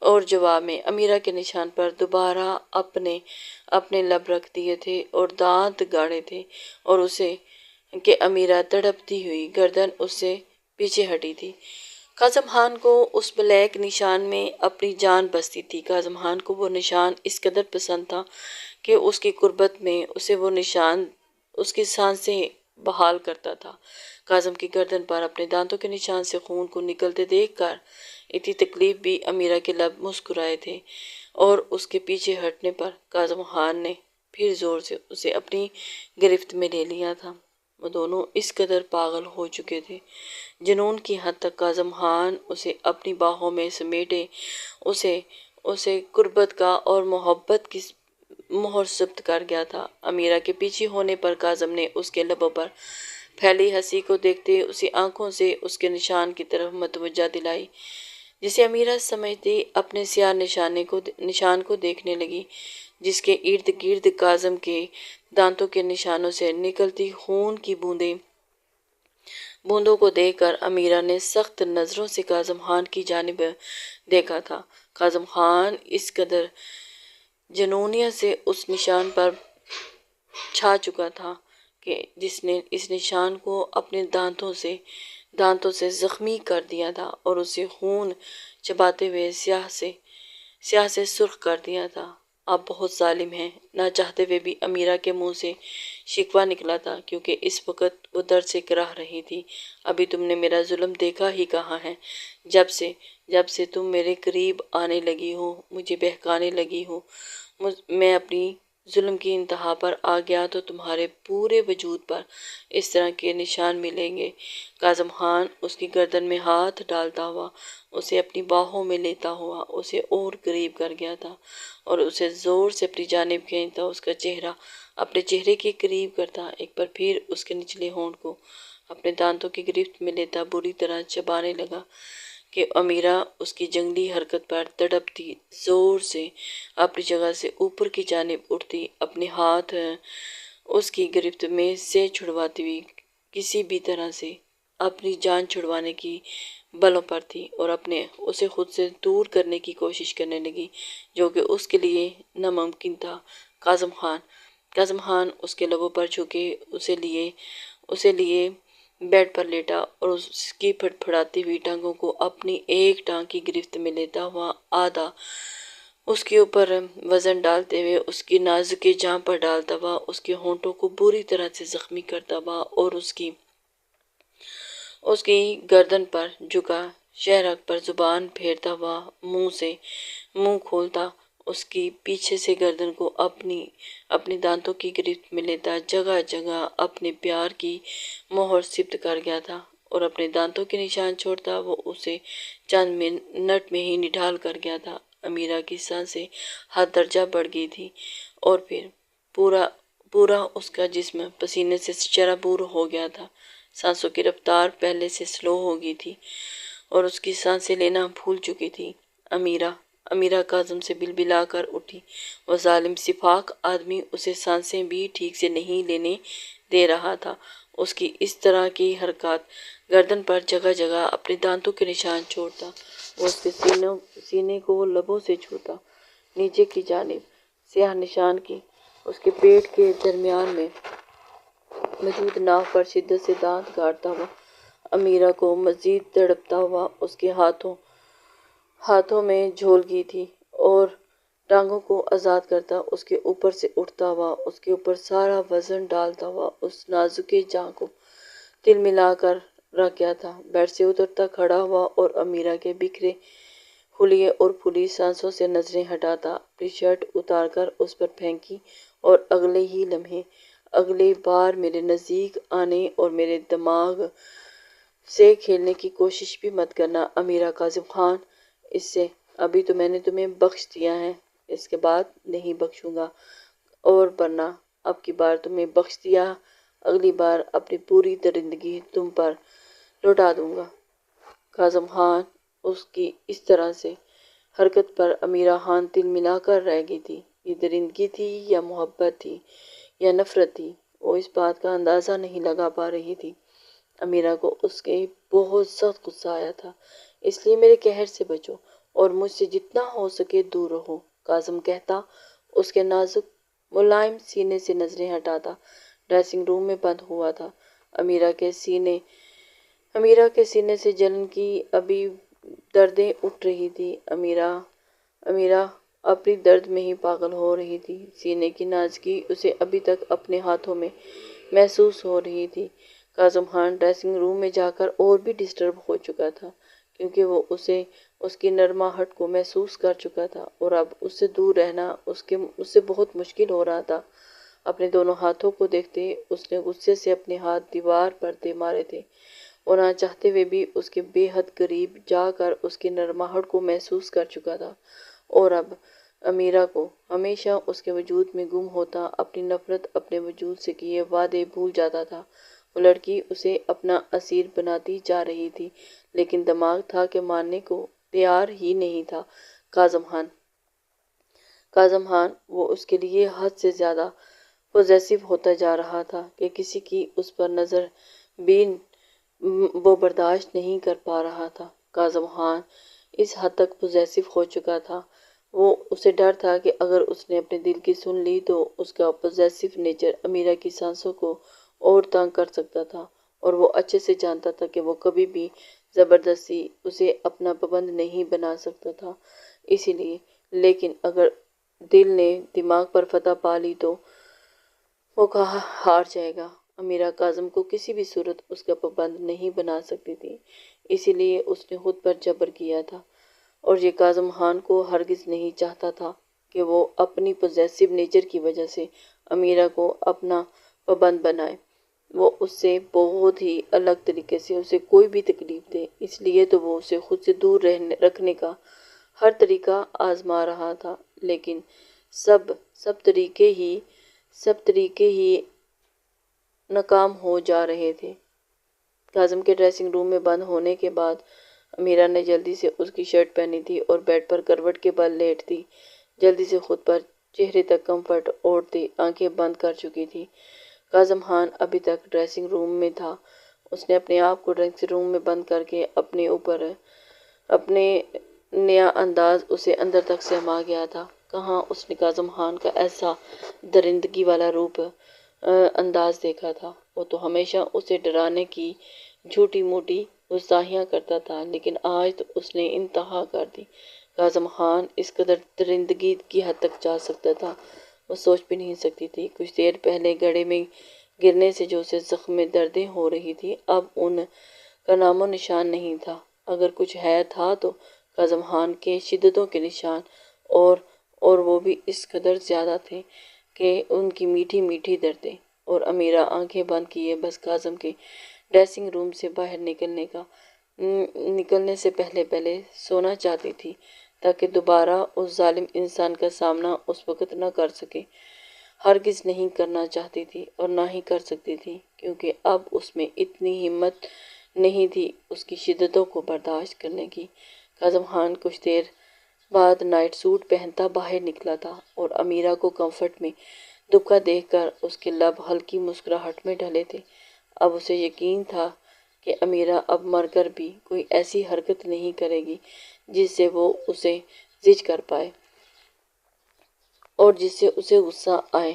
اور جواب میں امیرہ کے نشان پر دوبارہ اپنے لب رکھ دیے تھے اور دانت گاڑے تھے، اور اسے کہ امیرہ تڑپتی ہوئی گردن اس سے پیچھے ہٹی تھی۔ کاظم خان کو اس بلیک نشان میں اپنی جان بستی تھی۔ کاظم خان کو وہ نشان اس قدر پسند تھا کہ اس کی قربت میں اسے وہ نشان اس کی سانسیں بحال کرتا تھا۔ کاظم کی گردن پر اپنے دانتوں کے نشان سے خون کو نکلتے دیکھ کر اتنی تکلیف بھی امیرہ کے لب مسکرائے تھے، اور اس کے پیچھے ہٹنے پر کاظم خان نے پھر زور سے اسے اپنی گرفت میں لے لیا تھا۔ وہ دونوں اس قدر پاگل ہو چکے تھے، جنون کی حد تک کاظم خان اسے اپنی باہوں میں سمیٹے اسے قربت کا اور محبت کی مہر ثبت کر گیا تھا۔ امیرہ کے پیچھے ہونے پر کاظم نے اس کے لبوں پر پھیلی ہنسی کو دیکھتے اسی آنکھوں سے اس کے نشان کی طرف متوجہ دلائی، جسے امیرہ سمجھتی اپنے سیاہ نشان کو دیکھنے لگی، جس کے ارد گرد کاظم کے دانتوں کے نشانوں سے نکلتی خون کی بوندوں کو دیکھ کر امیرہ نے سخت نظروں سے کاظم خان کی جانب دیکھا تھا۔ کاظم خان اس قدر جنونیت سے اس نشان پر چھا چکا تھا کہ جس نے اس نشان کو اپنے دانتوں سے زخمی کر دیا تھا اور اسے خون چباتے ہوئے سیاہ سے سرخ کر دیا تھا۔ آپ بہت ظالم ہیں، نہ چاہتے ہوئے بھی امیرہ کے منہ سے شکوہ نکلا تھا، کیونکہ اس وقت وہ درد سے کراہ رہی تھی۔ ابھی تم نے میرا ظلم دیکھا ہی کہاں ہے؟ جب سے تم میرے قریب آنے لگی ہو، مجھے بہکانے لگی ہو، میں اپنی ظلم کی انتہا پر آ گیا تو تمہارے پورے وجود پر اس طرح کے نشان ملیں گے۔ کاظم خان اس کی گردن میں ہاتھ ڈالتا ہوا اسے اپنی باہوں میں لیتا ہوا اسے اور قریب کر گیا تھا اور اسے زور سے اپنی جانب کھینچتا، اس کا چہرہ اپنے چہرے کے قریب کرتا، ایک بار پھر اس کے نچلے ہونٹ کو اپنے دانتوں کی گرفت میں لیتا بری طرح چبانے لگا کہ امیرہ اس کی جنگلی حرکت پر تڑپتی، زور سے اپنی جگہ سے اوپر کی جانب اٹھتی، اپنے ہاتھ اس کی گرفت میں سے چھڑواتی ہوئی کسی بھی طرح سے اپنی جان چھڑوانے کی بلوں پر تھی اور اسے خود سے دور کرنے کی کوشش کرنے لگی، جو کہ اس کے لیے ناممکن تھا۔ کاظم خان اس کے لبوں پر جھکے اسے لیے بیڈ پر لیٹا اور اس کی پھڑپھڑاتی ہوئی ٹانگوں کو اپنی ایک ٹانگ کی گرفت میں لیتا ہوا آدھا اس کے اوپر وزن ڈالتے ہوئے اس کی نازک جاں پر ڈالتا ہوا اس کے ہونٹوں کو بری طرح سے زخمی کرتا ہوا اور اس کی گردن پر جھکا شہرک پر زبان پھیرتا ہوا منہ کھولتا اس کی پیچھے سے گردن کو اپنی دانتوں کی گرفت میں لیتا، جگہ جگہ اپنے پیار کی مہر ثبت کر گیا تھا اور اپنے دانتوں کے نشان چھوڑتا وہ اسے چند منٹ میں ہی نڈال کر گیا تھا۔ امیرہ کی سانسیں حد درجہ بڑھ گئی تھی اور پھر پورا اس کا جسم پسینے سے شرابور ہو گیا تھا، سانسوں کی رفتار پہلے سے سلو ہو گئی تھی اور اس کی سانسیں لینا بھول چکی تھی۔ امیرہ کاظم سے بلبلا کر اٹھی، وہ ظالم سفاک آدمی اسے سانسیں بھی ٹھیک سے نہیں لینے دے رہا تھا۔ اس کی اس طرح کی حرکات گردن پر جگہ جگہ اپنے دانتوں کے نشان چھوڑتا، وہ اس کے سینے کو لبوں سے چھوتا، نیچے کی جانب سیاہ نشان کی اس کے پیٹ کے درمیان میں موجود ناف پر شدت سے دانت گاڑتا ہوا امیرہ کو مزید تڑپتا ہوا اس کے ہاتھوں میں جھول گئی تھی اور ٹانگوں کو آزاد کرتا اس کے اوپر سے اٹھتا ہوا اس کے اوپر سارا وزن ڈالتا ہوا اس نازک جاں کو تل ملا کر رکھ گیا تھا۔ بیڈ سے اترتا کھڑا ہوا اور امیرہ کے بکھرے ہوئے اور پھولی سانسوں سے نظریں ہٹاتا اپنی شرٹ اتار کر اس پر پھینکی اور اگلے ہی لمحے اگلی بار میرے نزدیک آنے اور میرے دماغ سے کھیلنے کی کوشش بھی مت کرنا امیرہ کاظم خان، اس سے ابھی تو میں نے تمہیں بخش دیا ہے، اس کے بعد نہیں بخشوں گا، اور ورنہ اب کی بار تمہیں بخش دیا، اگلی بار اپنی پوری درندگی تم پر لوٹا دوں گا۔ کاظم خان اس کی اس طرح سے حرکت پر امیرہ خان تل ملا کر رہ گئی تھی۔ یہ درندگی تھی یا محبت تھی یا نفرت تھی، وہ اس بات کا اندازہ نہیں لگا پا رہی تھی۔ امیرہ کو اس کے بہت سخت غصہ آیا تھا، اس لیے میرے قہر سے بچو اور مجھ سے جتنا ہو سکے دور رہو، کاظم کہتا اس کے نازک ملائم سینے سے نظریں ہٹاتا۔ ڈریسنگ روم میں بند ہوا تھا۔ امیرہ کے سینے سے جلن کی ابھی دردیں اٹھ رہی تھی۔ امیرہ اپنی درد میں ہی پاگل ہو رہی تھی، سینے کی نازکی اسے ابھی تک اپنے ہاتھوں میں محسوس ہو رہی تھی۔ کاظم خان ڈریسنگ روم میں جا کر اور بھی ڈسٹرب ہو چکا تھا، کیونکہ وہ اس کی نرماہٹ کو محسوس کر چکا تھا اور اب اس سے دور رہنا اس سے بہت مشکل ہو رہا تھا۔ اپنے دونوں ہاتھوں کو دیکھتے اس نے غصے سے اپنے ہاتھ دیوار پر دے مارے تھے، وہ نہ چاہتے ہوئے بھی اس کے بے حد قریب جا کر اس کی نرماہٹ کو محسوس کر چکا تھا اور اب امیرہ کو ہمیشہ اس کے وجود میں گم ہوتا، اپنی نفرت، اپنے وجود سے کیے وعدے بھول جاتا تھا۔ وہ لڑکی اسے اپنا اسیر بناتی جا رہی تھی، لیکن دماغ تھا کہ ماننے کو تیار ہی نہیں تھا۔ کاظم خان وہ اس کے لیے حد سے زیادہ پوزیسو ہوتا جا رہا تھا کہ کسی کی اس پر نظر بھی وہ برداشت نہیں کر پا رہا تھا۔ کاظم خان اس حد تک پوزیسو ہو چکا تھا، اسے ڈر تھا کہ اگر اس نے اپنے دل کی سن لی تو اس کا پوزیسو نیچر امیرہ کی سانسوں کو اور تنگ کر سکتا تھا، اور وہ اچھے سے جانتا تھا کہ وہ کبھی بھی زبردستی اسے اپنا پابند نہیں بنا سکتا تھا۔ اسی لیے لیکن اگر دل نے دماغ پر فتح پا لی تو وہ ہار جائے گا۔ امیرہ کاظم کو کسی بھی صورت اس کا پابند نہیں بنا سکتی تھی، اسی لیے اس نے خود پر جبر کیا تھا، اور یہ کاظم خان کو ہرگز نہیں چاہتا تھا۔ کہ وہ اپنی پوزیسو نیچر کی وجہ سے امیرہ کو اپنا پابند بنائے، وہ اس سے بہت ہی الگ طریقے سے اسے کوئی بھی تکلیف دے، اس لیے تو وہ اسے خود سے دور رکھنے کا ہر طریقہ آزما رہا تھا، لیکن سب طریقے ہی ناکام ہو جا رہے تھے۔ کاظم کے ڈریسنگ روم میں بند ہونے کے بعد امیرہ نے جلدی سے اس کی شرٹ پہنی تھی اور بیڈ پر کروٹ کے بل لیٹ دی، جلدی سے خود پر چہرے تک کمفرٹ اوڑھتی آنکھیں بند کر چکی تھی۔ کاظم خان ابھی تک ڈریسنگ روم میں تھا، اس نے اپنے آپ کو ڈریسنگ روم میں بند کر کے اپنے نیا انداز اسے اندر تک سما گیا تھا۔ کہاں اس نے کاظم خان کا ایسا درندگی والا روپ انداز دیکھا تھا، وہ تو ہمیشہ اسے ڈرانے کی جھوٹی موٹی گستاخیاں کرتا تھا، لیکن آج تو اس نے انتہا کر دی۔ کاظم خان اس قدر درندگی کی حد تک جا سکتا تھا، وہ سوچ بھی نہیں سکتی تھی۔ کچھ دیر پہلے گڑھے میں گرنے سے جو اسے زخم میں دردیں ہو رہی تھی، اب ان کا نام و نشان نہیں تھا۔ اگر کچھ ہے تھا تو کاظم خان کے شدتوں کے نشان، اور وہ بھی اس قدر زیادہ تھے کہ ان کی میٹھی میٹھی دردیں۔ اور امیرہ آنکھیں بند کیے بس کاظم کے ڈریسنگ روم سے باہر نکلنے سے پہلے سونا چاہتی تھی، تاکہ دوبارہ اس ظالم انسان کا سامنا اس وقت نہ کر سکے۔ ہرگز نہیں کرنا چاہتی تھی اور نہ ہی کر سکتی تھی، کیونکہ اب اس میں اتنی ہمت نہیں تھی اس کی شدتوں کو برداشت کرنے کی۔ کاظم خان کچھ دیر بعد نائٹ سوٹ پہنتا باہر نکلا تھا اور امیرہ کو کمفرٹ میں دبکا دیکھ کر اس کے لب ہلکی مسکراہٹ میں ڈھلے تھے۔ اب اسے یقین تھا کہ امیرہ اب مر کر بھی کوئی ایسی حرکت نہیں کرے گی جس سے وہ اسے زج کر پائے اور جس سے اسے غصہ آئے۔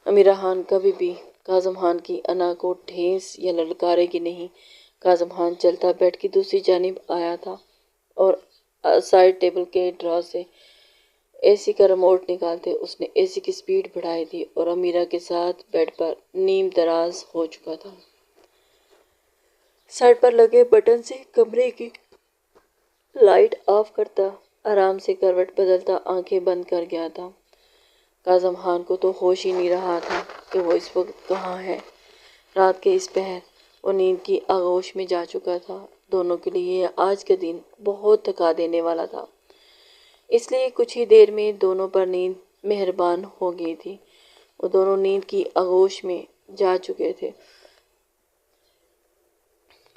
امیرہ خان کبھی بھی کاظم خان کی انا کو ٹھیس یا للکارے گی نہیں۔ کاظم خان چلتا بیڈ کی دوسری جانب آیا تھا اور سائڈ ٹیبل کے ڈرا سے اے سی کا ریموٹ نکالتے اس نے اے سی کی سپیڈ بڑھائی تھی اور امیرہ کے ساتھ بیڈ پر نیم دراز ہو چکا تھا۔ سائڈ پر لگے بٹن سے کمرے کی لائٹ آف کرتا، آرام سے کروٹ بدلتا آنکھیں بند کر گیا تھا۔ کاظم خان کو تو ہوش ہی نہیں رہا تھا کہ وہ اس وقت کہاں ہے۔ رات کے اس پہر وہ نیند کی آغوش میں جا چکا تھا۔ دونوں کے لیے آج کا دن بہت تھکا دینے والا تھا، اس لیے کچھ ہی دیر میں دونوں پر نیند مہربان ہو گئی تھی۔ وہ دونوں نیند کی آغوش میں جا چکے تھے۔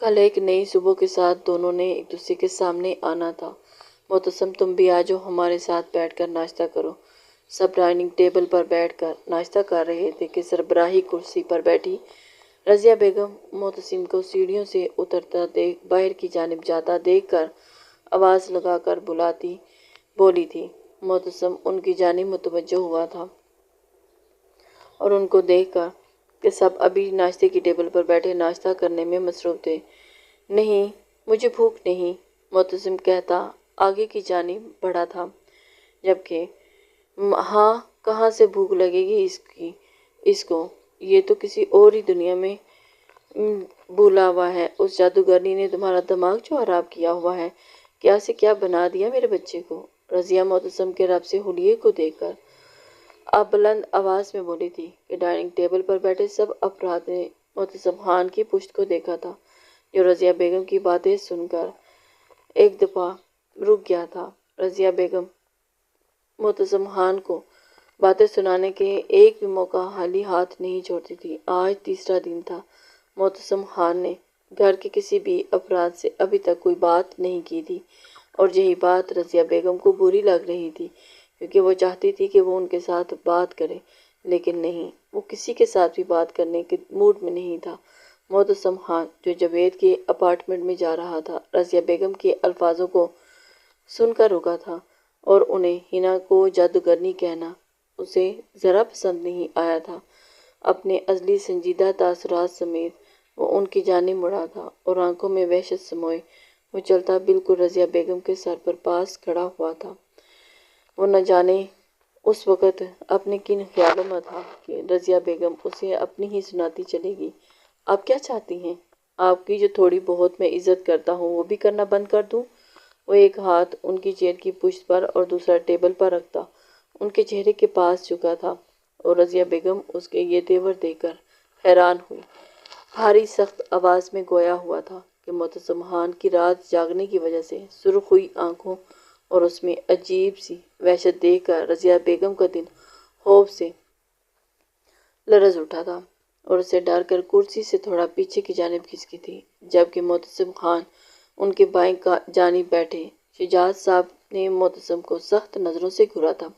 کل ایک نئی صبح کے ساتھ دونوں نے ایک دوسرے کے سامنے آنا تھا۔ معتصم تم بھی آجاؤ، ہمارے ساتھ بیٹھ کر ناشتہ کرو۔ سب ڈائننگ ٹیبل پر بیٹھ کر ناشتہ کر رہے تھے کہ سربراہی کرسی پر بیٹھی رضیہ بیگم معتصم کو سیڑھیوں سے اترتا باہر کی جانب جاتا دیکھ کر آواز لگا کر بولی تھی۔ معتصم ان کی جانب متوجہ ہوا تھا اور ان کو دیکھ کر کہ سب ابھی ناشتے کی ٹیبل پر بیٹھے ناشتہ کرنے میں مصروف تھے۔ نہیں، مجھے بھوک نہیں، معتصم کہتا آگے کی جانب بڑھا تھا، جبکہ ہاں کہاں سے بھوک لگے گی اس کو، یہ تو کسی اور ہی دنیا میں بھولا ہوا ہے۔ اس جادوگرنی نے تمہارا دماغ جو خراب کیا ہوا ہے، کیا سے کیا بنا دیا میرے بچے کو۔ رضیہ معتصم کے رب سے حلیے کو دیکھ کر اب بلند آواز میں بولی تھی کہ ڈائننگ ٹیبل پر بیٹھے سب افراد نے معتصم خان کی پشت کو دیکھا تھا، جو رضیہ بیگم کی باتیں سن کر ایک دفعہ رک گیا تھا۔ رضیہ بیگم معتصم خان کو باتیں سنانے کے ایک بھی موقع خالی ہاتھ نہیں چھوڑتی تھی۔ آج تیسرا دن تھا۔ معتصم خان نے گھر کے کسی بھی افراد سے ابھی تک کوئی بات نہیں کی تھی، اور یہی بات رضیہ بیگم کو بری لگ رہی تھی، کیونکہ وہ چاہتی تھی کہ وہ ان کے ساتھ بات کرے، لیکن نہیں، وہ کسی کے ساتھ بھی بات کرنے کے موڈ میں نہیں تھا۔ معتصم خان جو جاوید کے اپارٹمنٹ میں جا رہا تھا، رضیہ بیگم کے الفاظوں کو سن کر رکا تھا، اور انہیں ہنا کو جادوگرنی کہنا اسے ذرا پسند نہیں آیا تھا۔ اپنے ازلی سنجیدہ تاثرات سمیت وہ ان کی جانب مڑا تھا اور آنکھوں میں وحشت سموئے وہ چلتا بالکل رضیہ بیگم کے سر پر پاس کھڑا ہوا تھا۔ وہ نہ جانے اس وقت اپنے کن خیالوں میں تھا کہ رضیہ بیگم اسے اپنی ہی سناتی چلے گی۔ آپ کیا چاہتی ہیں؟ آپ کی جو تھوڑی بہت میں عزت کرتا ہوں وہ بھی کرنا بند کر دوں؟ وہ ایک ہاتھ ان کی چیئر کی پشت پر اور دوسرا ٹیبل پر رکھتا ان کے چہرے کے پاس جھکا تھا اور رضیہ بیگم اس کے یہ تیور دیکھ کر حیران ہوئی۔ بھاری سخت آواز میں گویا ہوا تھا کہ معتصم خان کی رات جاگنے کی وجہ سے سرخ ہوئی آنکھوں اور اس میں عجیب سی وحشت دیکھ کر رضیہ بیگم کا دل خوف سے لرز اٹھا تھا اور اسے ڈر کر کرسی سے تھوڑا پیچھے کی جانب کھسکی تھی، جبکہ معتصم خان ان کے بائیں جانب بیٹھے۔ شجاعت صاحب نے معتصم کو سخت نظروں سے گھورا تھا۔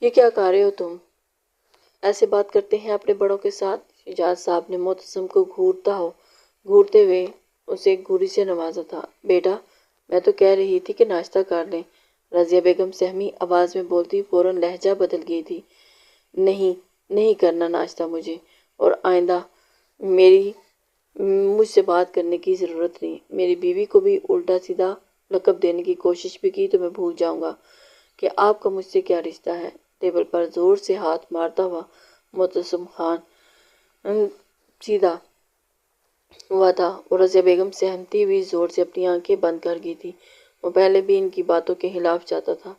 یہ کیا کر رہے ہو تم؟ ایسے بات کرتے ہیں اپنے بڑوں کے ساتھ؟ شجاعت صاحب نے معتصم کو گھورتے ہوئے اسے گھوری سے نوازا تھا۔ بیٹا، میں تو کہہ رہی تھی کہ ناشتہ کر لیں۔ رضیہ بیگم سہمی آواز میں بولتی فوراً لہجہ بدل گئی تھی۔ نہیں کرنا ناشتہ مجھے، اور آئندہ مجھ سے بات کرنے کی ضرورت نہیں۔ میری بیوی کو بھی الٹا سیدھا لقب دینے کی کوشش بھی کی تو میں بھول جاؤں گا کہ آپ کا مجھ سے کیا رشتہ ہے۔ ٹیبل پر زور سے ہاتھ مارتا ہوا معتصم خان سیدھا ہوا تھا اور رضیہ بیگم سہمتی ہوئی زور سے اپنی آنکھیں بند کر گئی تھی۔ وہ پہلے بھی ان کی باتوں کے خلاف جاتا تھا،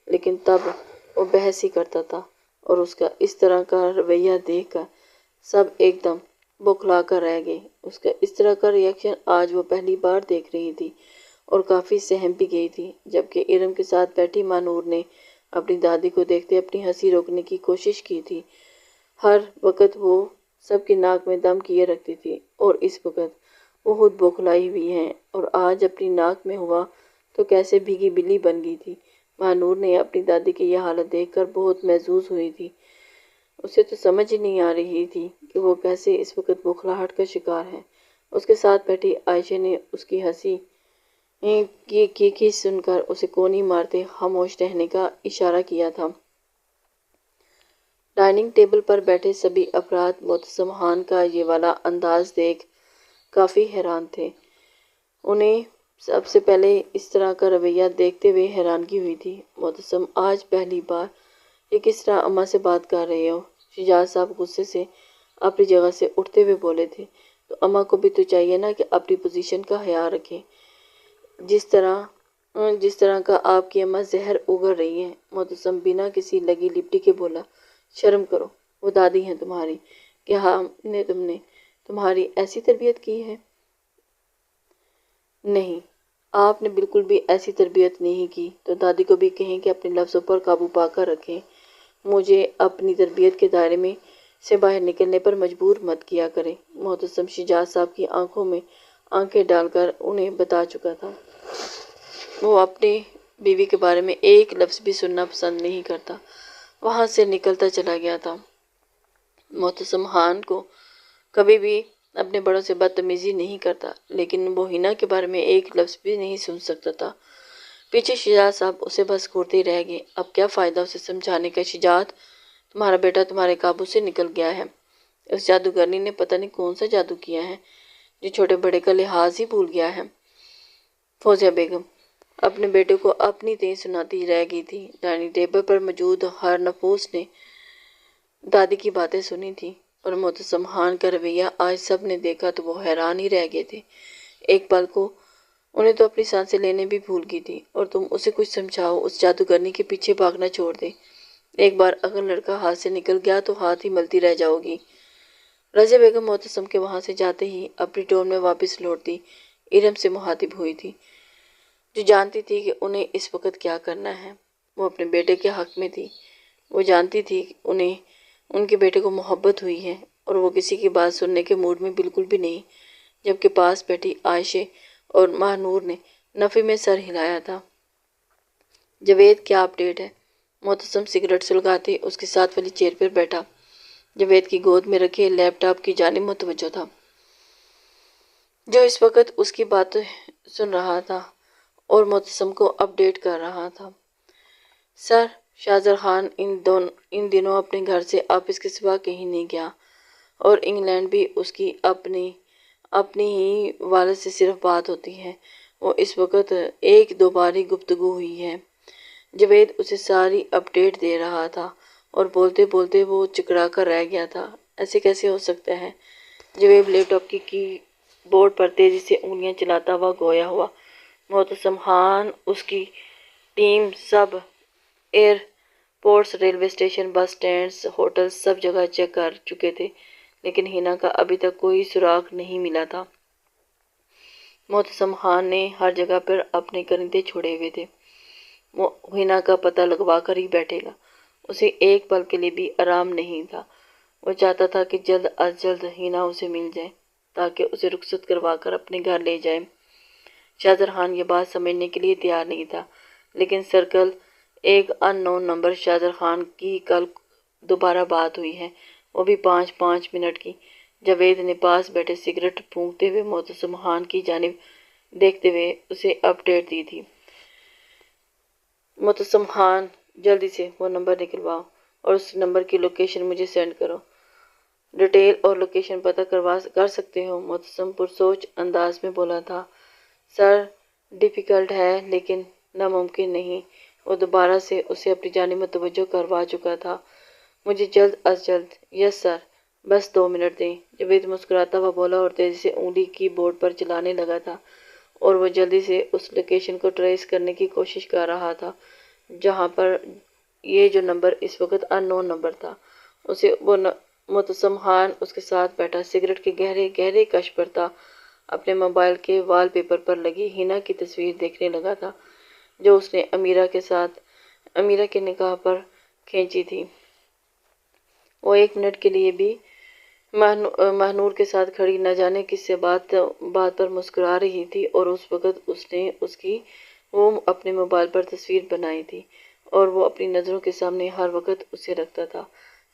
لیکن تب وہ بحث ہی کرتا تھا، اور اس کا اس طرح کا رویہ دیکھ کر سب ایک دم بوکھلا کر رہ گئے۔ اس کا اس طرح کا ری ایکشن آج وہ پہلی بار دیکھ رہی تھی اور کافی سہم بھی گئی تھی، جبکہ ارم کے ساتھ بیٹھی ماں نور نے اپنی دادی کو دیکھتے اپنی ہنسی روکنے کی کوشش کی تھی۔ ہر وقت وہ سب کی ناک میں دم کیے رکھتی تھی اور اس وقت وہ خود بوکھلائی ہوئی ہیں، اور آج اپنی ناک میں ہوا تو کیسے بھیگی بلی بن گئی تھی۔ ماں نور نے اپنی دادی کی یہ حالت دیکھ کر بہت محظوظ ہوئی تھی۔ اسے تو سمجھ ہی نہیں آ رہی تھی کہ وہ کیسے اس وقت بوکھلاہٹ کا شکار ہے۔ اس کے ساتھ بیٹھی عائشہ نے اس کی ہنسی کی سن کر اسے کونی مارتے خاموش رہنے کا اشارہ کیا تھا۔ ڈائننگ ٹیبل پر بیٹھے سبھی افراد معتصم خان کا یہ والا انداز دیکھ کافی حیران تھے۔ انہیں سب سے پہلے اس طرح کا رویہ دیکھتے ہوئے حیرانگی ہوئی تھی۔ معتصم، آج پہلی بار یہ کس طرح اماں سے بات کر رہے ہو؟ شجاعت صاحب غصے سے اپنی جگہ سے اٹھتے ہوئے بولے تھے۔ تو اماں کو بھی تو چاہیے نا کہ اپنی پوزیشن کا خیال رکھیں، جس طرح کا آپ کی اماں زہر اگل رہی ہیں۔ معتصم بنا کسی لگی لپٹی کے بولا، شرم کرو، وہ دادی ہیں تمہاری، کیا ہم نے تمہاری ایسی تربیت کی ہے؟ نہیں، آپ نے بالکل بھی ایسی تربیت نہیں کی، تو دادی کو بھی کہیں کہ اپنے لفظوں پر قابو پا کر رکھیں۔ مجھے اپنی تربیت کے دائرے میں سے باہر نکلنے پر مجبور مت کیا کریں۔ معتصم شجاعت صاحب کی آنکھوں میں آنکھیں ڈال کر انہیں بتا چکا تھا۔ وہ اپنی بیوی کے بارے میں ایک لفظ بھی سننا پسند نہیں کرتا۔ وہاں سے نکلتا چلا گیا تھا۔ معتصم خان کو کبھی بھی اپنے بڑوں سے بدتمیزی نہیں کرتا، لیکن وہ ہنا کے بارے میں ایک لفظ بھی نہیں سن سکتا تھا۔ پیچھے شجاعت صاحب اسے بس گھورتے ہی رہ گئے۔ اب کیا فائدہ اسے سمجھانے کا؟ شجاعت، تمہارا بیٹا تمہارے قابو سے نکل گیا ہے۔ اس جادوگرنی نے پتہ نہیں کون سا جادو کیا ہے جو چھوٹے بڑے کا لحاظ ہی بھول گیا ہے۔ فوزیہ بیگم اپنے بیٹے کو اپنی تئیں سناتی رہ گئی تھی۔ ڈائننگ ٹیبل پر موجود ہر نفوس نے دادی کی باتیں سنی تھی، اور معتصم خان کا رویہ آج سب نے دیکھا تو وہ حیران ہی رہ گئے تھے۔ ایک پل کو انہیں تو اپنی سانسیں لینے بھی بھول گئی تھی، اور تم اسے کچھ سمجھاؤ، اس جادوگرنی کے پیچھے بھاگنا چھوڑ دے۔ ایک بار اگر لڑکا ہاتھ سے نکل گیا تو ہاتھ ہی ملتی رہ جاؤ گی۔ رضیہ بیگم معتصم کے وہاں سے جاتے ہی اپنی ٹون میں واپس لوٹتی ارم سے مخاطب ہوئی تھی، جو جانتی تھی کہ انہیں اس وقت کیا کرنا ہے۔ وہ اپنے بیٹے کے حق میں تھی۔ وہ جانتی تھی کہ انہیں ان کے بیٹے کو محبت ہوئی ہے، اور وہ کسی کی بات سننے کے موڈ میں بالکل بھی نہیں، جبکہ پاس بیٹھی عائشہ اور ماہ نور نے نفی میں سر ہلایا تھا۔ جاوید، کیا اپ ڈیٹ ہے؟ معتصم سگریٹ سلگاتے اس کے ساتھ والی چیئر پر بیٹھا، جاوید کی گود میں رکھے لیپ ٹاپ کی جانب متوجہ تھا، جو اس وقت اس کی بات سن رہا تھا اور معتصم کو اپ ڈیٹ کر رہا تھا۔ سر، شاہزر خان ان دنوں اپنے گھر سے آفس کے سوا کہیں نہیں گیا، اور انگلینڈ بھی اس کی اپنی ہی والد سے صرف بات ہوتی ہے۔ وہ اس وقت ایک دو بار ہی گفتگو ہوئی ہے۔ جاوید اسے ساری اپ ڈیٹ دے رہا تھا، اور بولتے بولتے وہ چکرا کر رہ گیا تھا۔ ایسے کیسے ہو سکتا ہے؟ جاوید لیپ ٹاپ کی بورڈ پر تیزی سے انگلیاں چلاتا ہوا گویا ہوا۔ معتصم خان، اس کی ٹیم، سب ایئر پورٹس، ریلوے اسٹیشن، بس اسٹینڈز، ہوٹلز سب جگہ چیک کر چکے تھے، لیکن ہینا کا ابھی تک کوئی سراغ نہیں ملا تھا۔ معتصم خان نے ہر جگہ پر اپنے کرندے چھوڑے ہوئے تھے، وہ ہینا کا پتہ لگوا کر ہی بیٹھے گا۔ اسے ایک پل کے لیے بھی آرام نہیں تھا۔ وہ چاہتا تھا کہ جلد از جلد ہینا اسے مل جائے تاکہ اسے رخصت کروا کر اپنے گھر لے جائے۔ شاہزر خان یہ بات سمجھنے کے لیے تیار نہیں تھا، لیکن سرکل ایک ان نون نمبر شاہزر خان کی کل دوبارہ بات ہوئی ہے، وہ بھی 5 منٹ کی۔ جاوید نے پاس بیٹھے سگریٹ پھونکتے ہوئے معتصم خان کی جانب دیکھتے ہوئے اسے اپ ڈیٹ دی تھی۔ معتصم خان، جلدی سے وہ نمبر نکلواؤ اور اس نمبر کی لوکیشن مجھے سینڈ کرو۔ ڈیٹیل اور لوکیشن پتہ کر سکتے ہو؟ معتصم پرسوچ انداز میں بولا تھا۔ سر، ڈیفیکلٹ ہے لیکن ناممکن نہیں۔ وہ دوبارہ سے اسے اپنی جانب متوجہ کروا چکا تھا۔ مجھے جلد از جلد۔ یس سر، بس 2 منٹ دیں۔ جاوید مسکراتا ہوا بولا اور تیزی سے انگلی کی بورڈ پر چلانے لگا تھا، اور وہ جلدی سے اس لوکیشن کو ٹریس کرنے کی کوشش کر رہا تھا جہاں پر یہ جو نمبر اس وقت ان نون نمبر تھا۔ اسے وہ معتصم خان اس کے ساتھ بیٹھا سگریٹ کے گہرے گہرے کش پر تھا، اپنے موبائل کے وال پیپر پر لگی ہینا کی تصویر دیکھنے لگا تھا جو اس نے امیرہ کے نکاح پر کھینچی تھی۔ وہ 1 منٹ کے لیے بھی مہنور کے ساتھ کھڑی نہ جانے کس سے بات پر مسکرا رہی تھی، اور اس وقت اس نے وہ اپنے موبائل پر تصویر بنائی تھی اور وہ اپنی نظروں کے سامنے ہر وقت اسے رکھتا تھا۔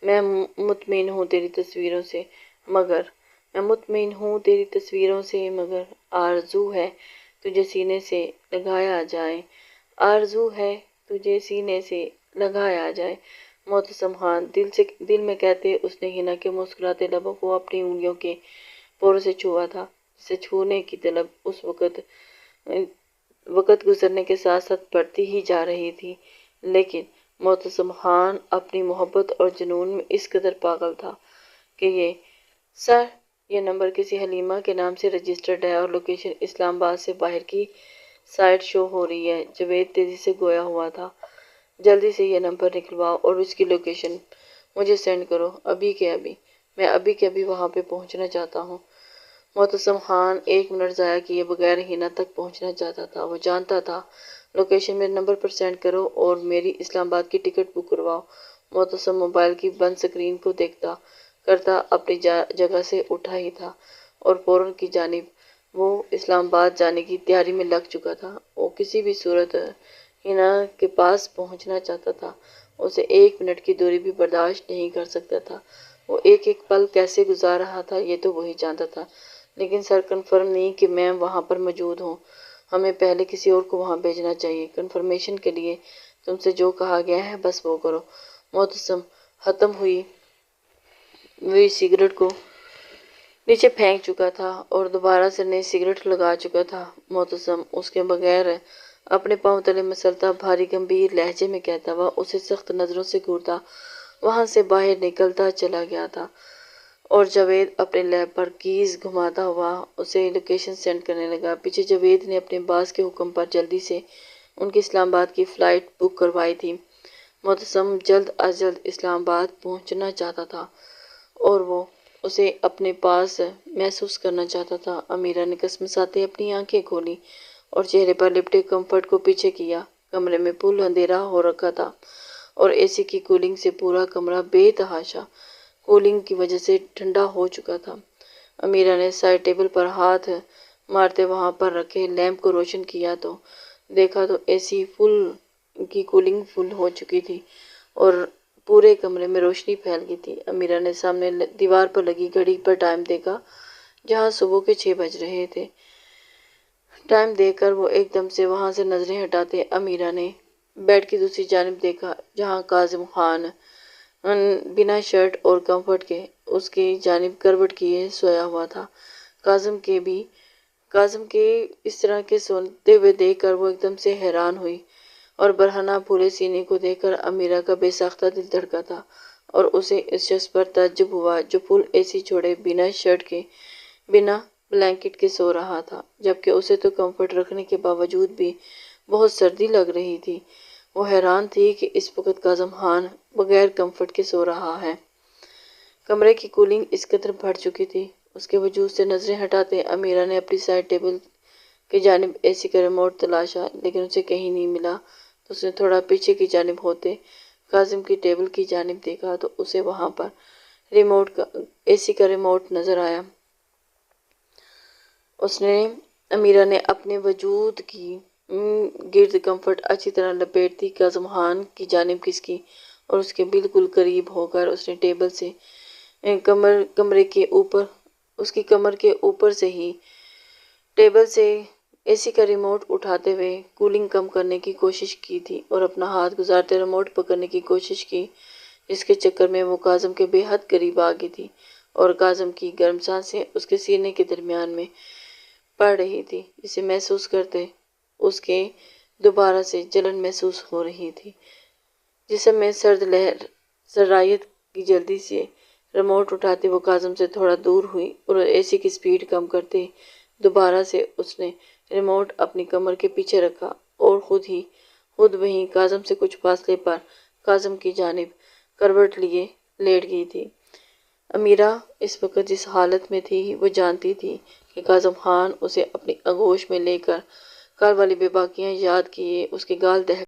میں مطمئن ہوں تیری تصویروں سے مگر آرزو ہے تجھے سینے سے لگایا جائے، آرزو ہے تجھے سینے سے لگایا جائے۔ معتصم خان دل میں کہتے اس نے ہینا کے مسکراتے لبوں کو اپنی انگلیوں کے پوروں سے چھوا تھا، جسے چھونے کی طلب اس وقت گزرنے کے ساتھ ساتھ بڑھتی ہی جا رہی تھی، لیکن معتصم خان اپنی محبت اور جنون میں اس قدر پاگل تھا کہ سر، یہ نمبر کسی حلیمہ کے نام سے رجسٹرڈ ہے اور لوکیشن اسلام آباد سے باہر کی سائٹ شو ہو رہی ہے۔ جاوید تیزی سے گویا ہوا تھا۔ جلدی سے یہ نمبر نکلواؤ اور اس کی لوکیشن مجھے سینڈ کرو، ابھی کے ابھی۔ میں ابھی کے ابھی وہاں پہ پہنچنا چاہتا ہوں۔ معتصم خان 1 منٹ ضائع کیے بغیر ہینا تک پہنچنا چاہتا تھا۔ وہ جانتا تھا لوکیشن میرے نمبر پر سینڈ کرو اور میری اسلام آباد کی ٹکٹ بک کرواؤ۔ معتصم موبائل کی بند سکرین کو دیکھتا کرتا اپنی جگہ سے اٹھا ہی تھا اور فوراً کی جانب وہ اسلام آباد جانے کی تیاری میں لگ چکا تھا۔ وہ کسی بھی صورت ہینا کے پاس پہنچنا چاہتا تھا، اسے 1 منٹ کی دوری بھی برداشت نہیں کر سکتا تھا۔ وہ ایک ایک پل کیسے گزار رہا تھا یہ تو وہی جانتا تھا، لیکن سر کنفرم نہیں کہ میں وہاں پر موجود ہوں، ہمیں پہلے کسی اور کو وہاں بھیجنا چاہیے۔ کنفرمیشن کے لیے تم سے جو کہا گیا ہے بس وہ کرو۔ معتصم ختم ہوئی سگریٹ کو نیچے پھینک چکا تھا اور دوبارہ سے نئی سگریٹ لگا چکا تھا۔ معتصم اس کے بغیر اپنے پاؤں تلے مسلتا بھاری گمبھیر لہجے میں کہتا ہوا اسے سخت نظروں سے گھورتا وہاں سے باہر نکلتا چلا گیا تھا، اور جاوید اپنے لیب پر کیز گھماتا ہوا اسے لوکیشن سینڈ کرنے لگا۔ پیچھے جاوید نے اپنے باس کے حکم پر جلدی سے ان کی اسلام آباد کی فلائٹ بک کروائی تھی۔ معتصم جلد از جلد اسلام آباد پہنچنا چاہتا تھا اور وہ اسے اپنے پاس محسوس کرنا چاہتا تھا۔ امیرہ نے کسمساتے اپنی آنکھیں کھولی اور چہرے پر لپٹے کمفرٹ کو پیچھے کیا۔ کمرے میں پل اندھیرا ہو رکھا تھا اور اے سی کی کولنگ سے پورا کمرہ بے تحاشا کولنگ کی وجہ سے ٹھنڈا ہو چکا تھا۔ امیرہ نے سائڈ ٹیبل پر ہاتھ مارتے وہاں پر رکھے لیمپ کو روشن کیا تو دیکھا تو اے سی کی کولنگ فل ہو چکی تھی اور پورے کمرے میں روشنی پھیل گئی تھی۔ امیرہ نے سامنے دیوار پر لگی گھڑی پر ٹائم دیکھا جہاں صبح کے 6 بج رہے تھے۔ ٹائم دیکھ کر وہ ایک دم سے وہاں سے نظریں ہٹاتے امیرہ نے بیڈ کی دوسری جانب دیکھا جہاں کاظم خان بنا شرٹ اور کمفرٹ کے اس کی جانب کروٹ کیے سویا ہوا تھا۔ کاظم کے اس طرح کے سوتے ہوئے دیکھ کر وہ ایک دم سے حیران ہوئی اور برہنہ پھولے سینے کو دیکھ کر امیرہ کا بے ساختہ دل دھڑکا تھا اور اسے اس شخص پر تعجب ہوا جو فل اے سی چھوڑے بنا شرٹ کے بنا بلینکٹ کے سو رہا تھا، جبکہ اسے تو کمفرٹ رکھنے کے باوجود بھی بہت سردی لگ رہی تھی۔ وہ حیران تھی کہ اس وقت کاظم خان بغیر کمفرٹ کے سو رہا ہے۔ کمرے کی کولنگ اس قدر بڑھ چکی تھی۔ اس کے وجود سے نظریں ہٹاتے امیرہ نے اپنی سائڈ ٹیبل کی جانب اے سی کا ریموٹ تلاشا، لیکن اسے کہیں نہیں ملا۔ تو اس نے تھوڑا پیچھے کی جانب ہوتے کاظم کی ٹیبل کی جانب دیکھا تو اسے وہاں پر اے سی کا ریموٹ نظر آیا۔ امیرہ نے اپنے وجود کی گرد کمفرٹ اچھی طرح لپیٹتی کاظم خان کی جانب کھسکی اور اس کے بالکل قریب ہو کر اس نے ٹیبل سے اس کی کمر کے اوپر سے ہی ٹیبل سے اے سی کا ریموٹ اٹھاتے ہوئے کولنگ کم کرنے کی کوشش کی تھی اور اپنا ہاتھ گزارتے ریموٹ پکڑنے کی کوشش کی، جس کے چکر میں وہ کاظم کے بے حد قریب آ گئی تھی اور کاظم کی گرم سانسیں اس کے سینے کے درمیان میں پڑ رہی تھی، جسے محسوس کرتے اس کے دوبارہ سے جلن محسوس ہو رہی تھی۔ جسم میں سرد لہر سرایت کی جلدی سے ریموٹ اٹھاتے وہ کاظم سے تھوڑا دور ہوئی اور اے سی کی سپیڈ کم کرتے دوبارہ سے اس نے ریموٹ اپنی کمر کے پیچھے رکھا اور خود وہیں کاظم سے کچھ فاصلے پر کاظم کی جانب کروٹ لیے لیٹ گئی تھی۔ امیرہ اس وقت جس حالت میں تھی وہ جانتی تھی کہ کاظم خان اسے اپنی آغوش میں لے کر کل والی بے باکیاں یاد کیے اس کے گال دہک